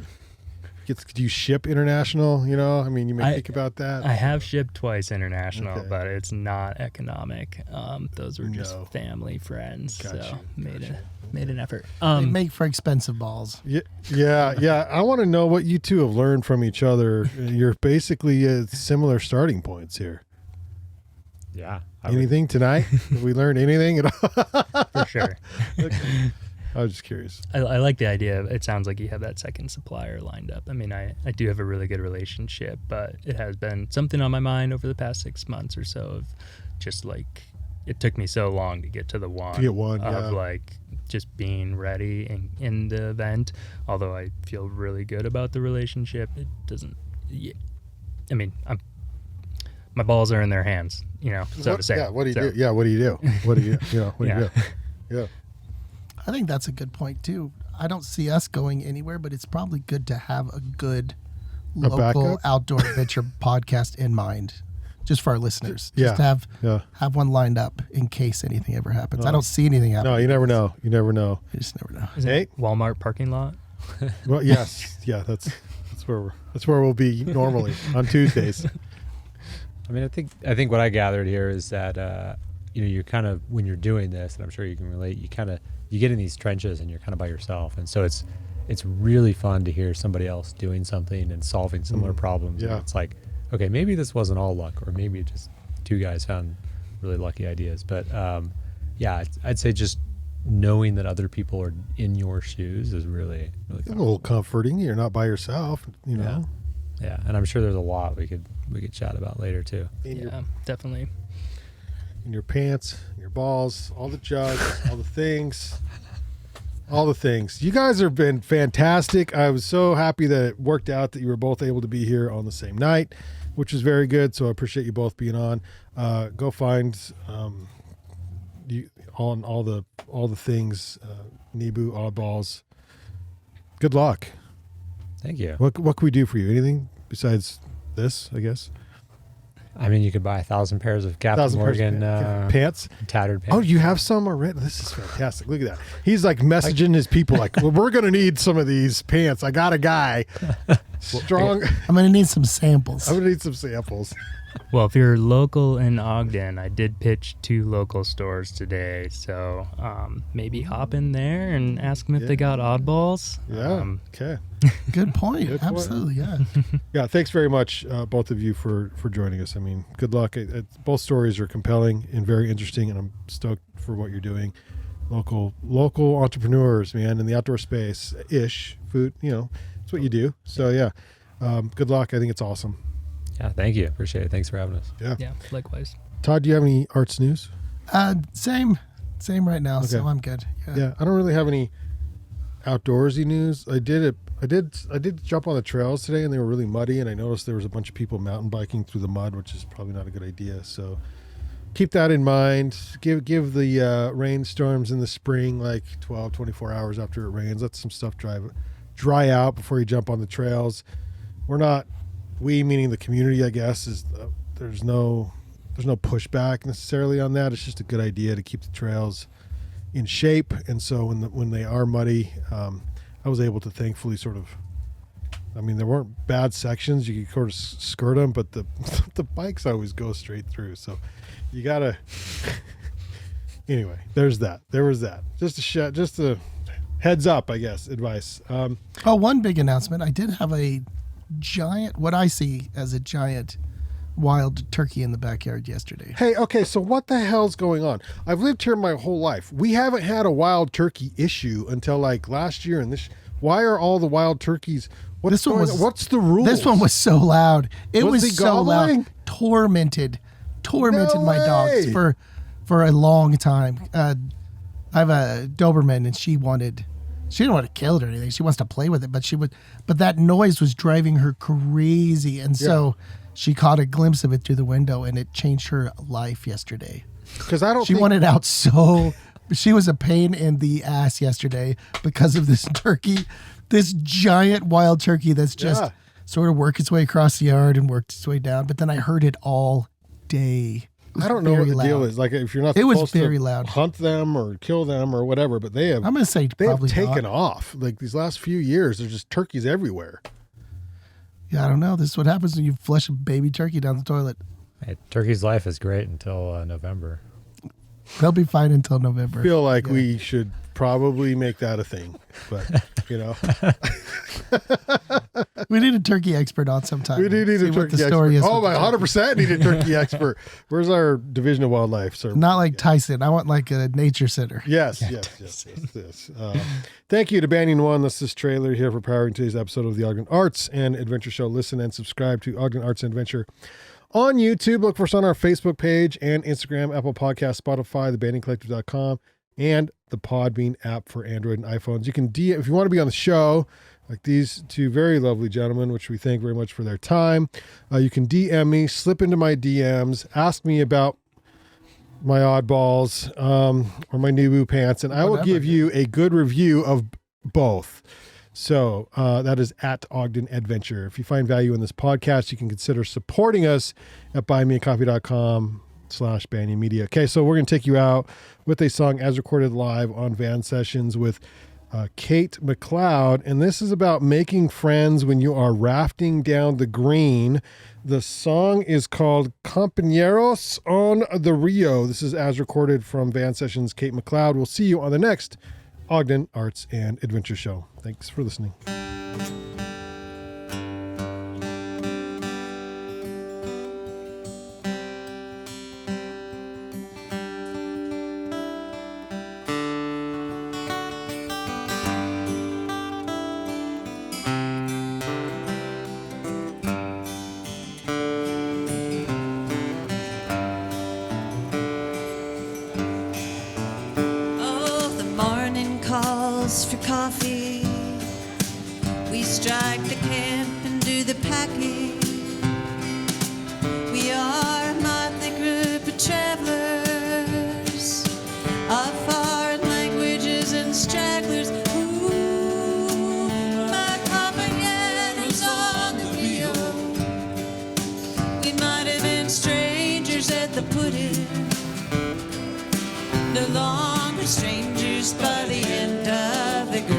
[SPEAKER 1] do you ship international? I mean, you may think about that.
[SPEAKER 3] I have shipped twice international, but it's not economic. Those were just family friends. Made an effort.
[SPEAKER 2] They make for expensive balls.
[SPEAKER 1] Yeah. I want to know what you two have learned from each other. You're basically at similar starting points here.
[SPEAKER 4] Yeah.
[SPEAKER 1] Anything tonight? Have we learned anything at all?
[SPEAKER 3] For sure.
[SPEAKER 1] Okay. I was just curious.
[SPEAKER 3] I like the idea. It sounds like you have that second supplier lined up. I mean, I do have a really good relationship, but it has been something on my mind over the past 6 months or so of just like, it took me so long to get to the one.
[SPEAKER 1] To get one,
[SPEAKER 3] of like just being ready in the event. Although I feel really good about the relationship, it doesn't. I mean, my balls are in their hands, so to say.
[SPEAKER 1] Yeah. What do you do? Yeah. What do you do? What do you? What do you do? Yeah.
[SPEAKER 2] I think that's a good point too. I don't see us going anywhere, but it's probably good to have a good local outdoor adventure podcast in mind, just for our listeners. Just to have one lined up in case anything ever happens. I don't see anything happening.
[SPEAKER 1] No, you never know. You
[SPEAKER 2] just never know.
[SPEAKER 3] Is it Walmart parking lot?
[SPEAKER 1] Well, yes, yeah. That's where we'll be normally on Tuesdays.
[SPEAKER 4] I mean, I think what I gathered here is that you're kind of, when you're doing this, and I'm sure you can relate, you get in these trenches and you're kind of by yourself. And so it's really fun to hear somebody else doing something and solving similar problems.
[SPEAKER 1] Yeah.
[SPEAKER 4] And it's like, okay, maybe this wasn't all luck, or maybe just two guys found really lucky ideas. But I'd say just knowing that other people are in your shoes is really, really
[SPEAKER 1] a little comforting. You're not by yourself,
[SPEAKER 4] Yeah. And I'm sure there's a lot we could chat about later too.
[SPEAKER 3] Definitely.
[SPEAKER 1] In your pants, your balls, all the jugs, all the things. You guys have been fantastic. I was so happy that it worked out that you were both able to be here on the same night, which is very good. So I appreciate you both being on. Go find all the things. Nebu, Oddballs. Good luck.
[SPEAKER 4] Thank you.
[SPEAKER 1] What can we do for you? Anything besides this, I guess?
[SPEAKER 4] I mean, you could buy 1,000 pairs of Captain Morgan
[SPEAKER 1] pants,
[SPEAKER 4] tattered pants.
[SPEAKER 1] Oh, you have some already? This is fantastic. Look at that. He's like messaging his people like, well, we're going to need some of these pants. I got a guy. Strong.
[SPEAKER 2] I'm going to need some samples.
[SPEAKER 3] Well, if you're local in Ogden, I did pitch 2 local stores today. So maybe hop in there and ask them if they got oddballs.
[SPEAKER 1] Yeah. Okay.
[SPEAKER 2] Good point. Absolutely. Yeah.
[SPEAKER 1] Yeah. Thanks very much, both of you, for joining us. I mean, good luck. Both stories are compelling and very interesting, and I'm stoked for what you're doing. Local entrepreneurs, man, in the outdoor space ish food. It's what you do. So yeah. Good luck. I think it's awesome.
[SPEAKER 4] Yeah, thank you. Appreciate it. Thanks for having us.
[SPEAKER 3] Yeah, likewise.
[SPEAKER 1] Todd, do you have any arts news?
[SPEAKER 2] Same right now. Okay. So I'm good.
[SPEAKER 1] Yeah, I don't really have any outdoorsy news. I did jump on the trails today, and they were really muddy, and I noticed there was a bunch of people mountain biking through the mud, which is probably not a good idea. So keep that in mind. Give the rainstorms in the spring like 12, 24 hours after it rains. Let some stuff dry out before you jump on the trails. We, meaning the community, I guess, is there's no pushback necessarily on that. It's just a good idea to keep the trails in shape. And so when they are muddy, I was able to thankfully there weren't bad sections. You could sort of skirt them, but the bikes always go straight through. So you gotta. Anyway, there was that. Just a heads up, I guess. Advice.
[SPEAKER 2] One big announcement. I did have what I see as a giant wild turkey in the backyard yesterday.
[SPEAKER 1] Hey, okay, so what the hell's going on? I've lived here my whole life. We haven't had a wild turkey issue until like last year and Why are all the wild turkeys? What's the rule?
[SPEAKER 2] This one was so loud. It was so
[SPEAKER 1] gobbling?
[SPEAKER 2] loud. Tormented my
[SPEAKER 1] way.
[SPEAKER 2] dogs for a long time. I have a Doberman, and she didn't want to kill it or anything. She wants to play with it, but that noise was driving her crazy, and so she caught a glimpse of it through the window, and it changed her life yesterday.
[SPEAKER 1] Because she
[SPEAKER 2] wanted out so. She was a pain in the ass yesterday because of this turkey, this giant wild turkey that's just sort of worked its way across the yard and worked its way down. But then I heard it all day.
[SPEAKER 1] I don't know what the deal is. Like, if you're not supposed to hunt them or kill them or whatever, but they have.
[SPEAKER 2] I'm going to say
[SPEAKER 1] they
[SPEAKER 2] probably
[SPEAKER 1] have taken off. Like these last few years, there's just turkeys everywhere.
[SPEAKER 2] Yeah, I don't know. This is what happens when you flush a baby turkey down the toilet.
[SPEAKER 4] Hey, turkey's life is great until November.
[SPEAKER 2] They'll be fine until November.
[SPEAKER 1] I feel like we should probably make that a thing, but
[SPEAKER 2] we need a turkey expert on sometime.
[SPEAKER 1] We do need a turkey expert. Oh, my 100% need a turkey expert. Where's our Division of Wildlife, sir?
[SPEAKER 2] Not like Tyson. I want like a nature center.
[SPEAKER 1] Yes. Thank you to Banyan One. This is Trailer here for powering today's episode of the Ogden Arts and Adventure Show. Listen and subscribe to Ogden Arts and Adventure on YouTube. Look for us on our Facebook page and Instagram, Apple Podcasts, Spotify, thebandingcollective.com, and the Podbean app for Android and iPhones. You can DM if you want to be on the show, like these two very lovely gentlemen, which we thank very much for their time. You can DM me, slip into my DMs, ask me about my oddballs or my Nebu pants, and I will give you a good review of both. So that is at Ogden Adventure. If you find value in this podcast, you can consider supporting us at buymeacoffee.com/Banyan Media. Okay, so we're going to take you out with a song as recorded live on Van Sessions with Kate Macleod. And this is about making friends when you are rafting down the green. The song is called Compaeros on the Rio. This is as recorded from Van Sessions, Kate Macleod. We'll see you on the next Ogden Arts and Adventure Show. Thanks for listening.
[SPEAKER 5] For coffee, we strike the camp and do the packing. We are a motley group of travelers of foreign languages and stragglers. Ooh, my compañeros on the Rio. We might have been strangers at the pudding, no longer strangers by the end of the green.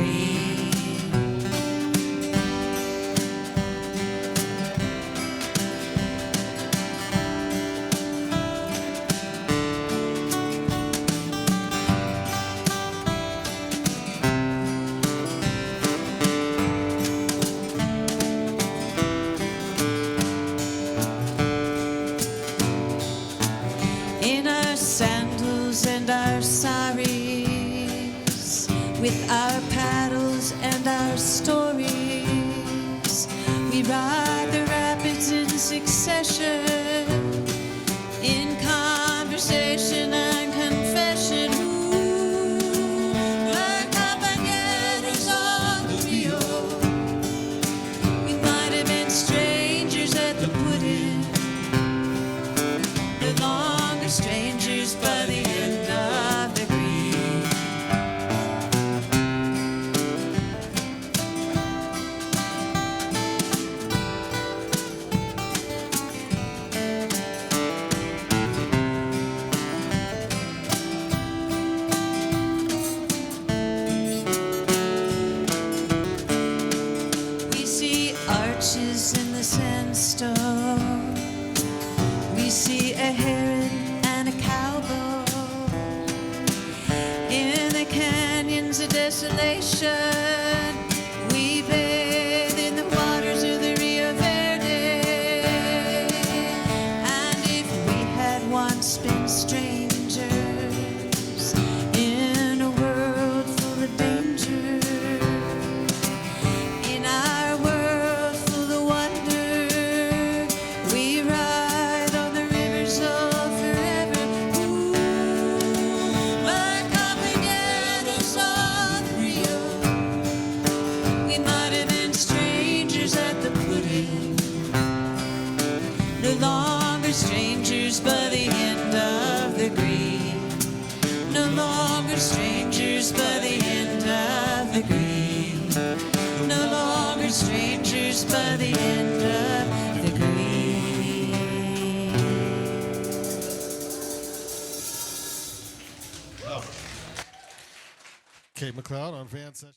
[SPEAKER 5] In our sandals and our saris, with our paddles and our stories, we ride the rapids in succession, in conversation and confession. Ooh, like compañeros on the Rio. We might have been strangers at the pudding, no longer strangers by the end of the green. We see arches in the sandstone. We see a heron and a cowboy in the canyons of desolation. We bathe in the waters of the Rio Verde, and if we had once been strangers in a world full of danger, by the end of the green.
[SPEAKER 1] Okay, Macleod on Van Session.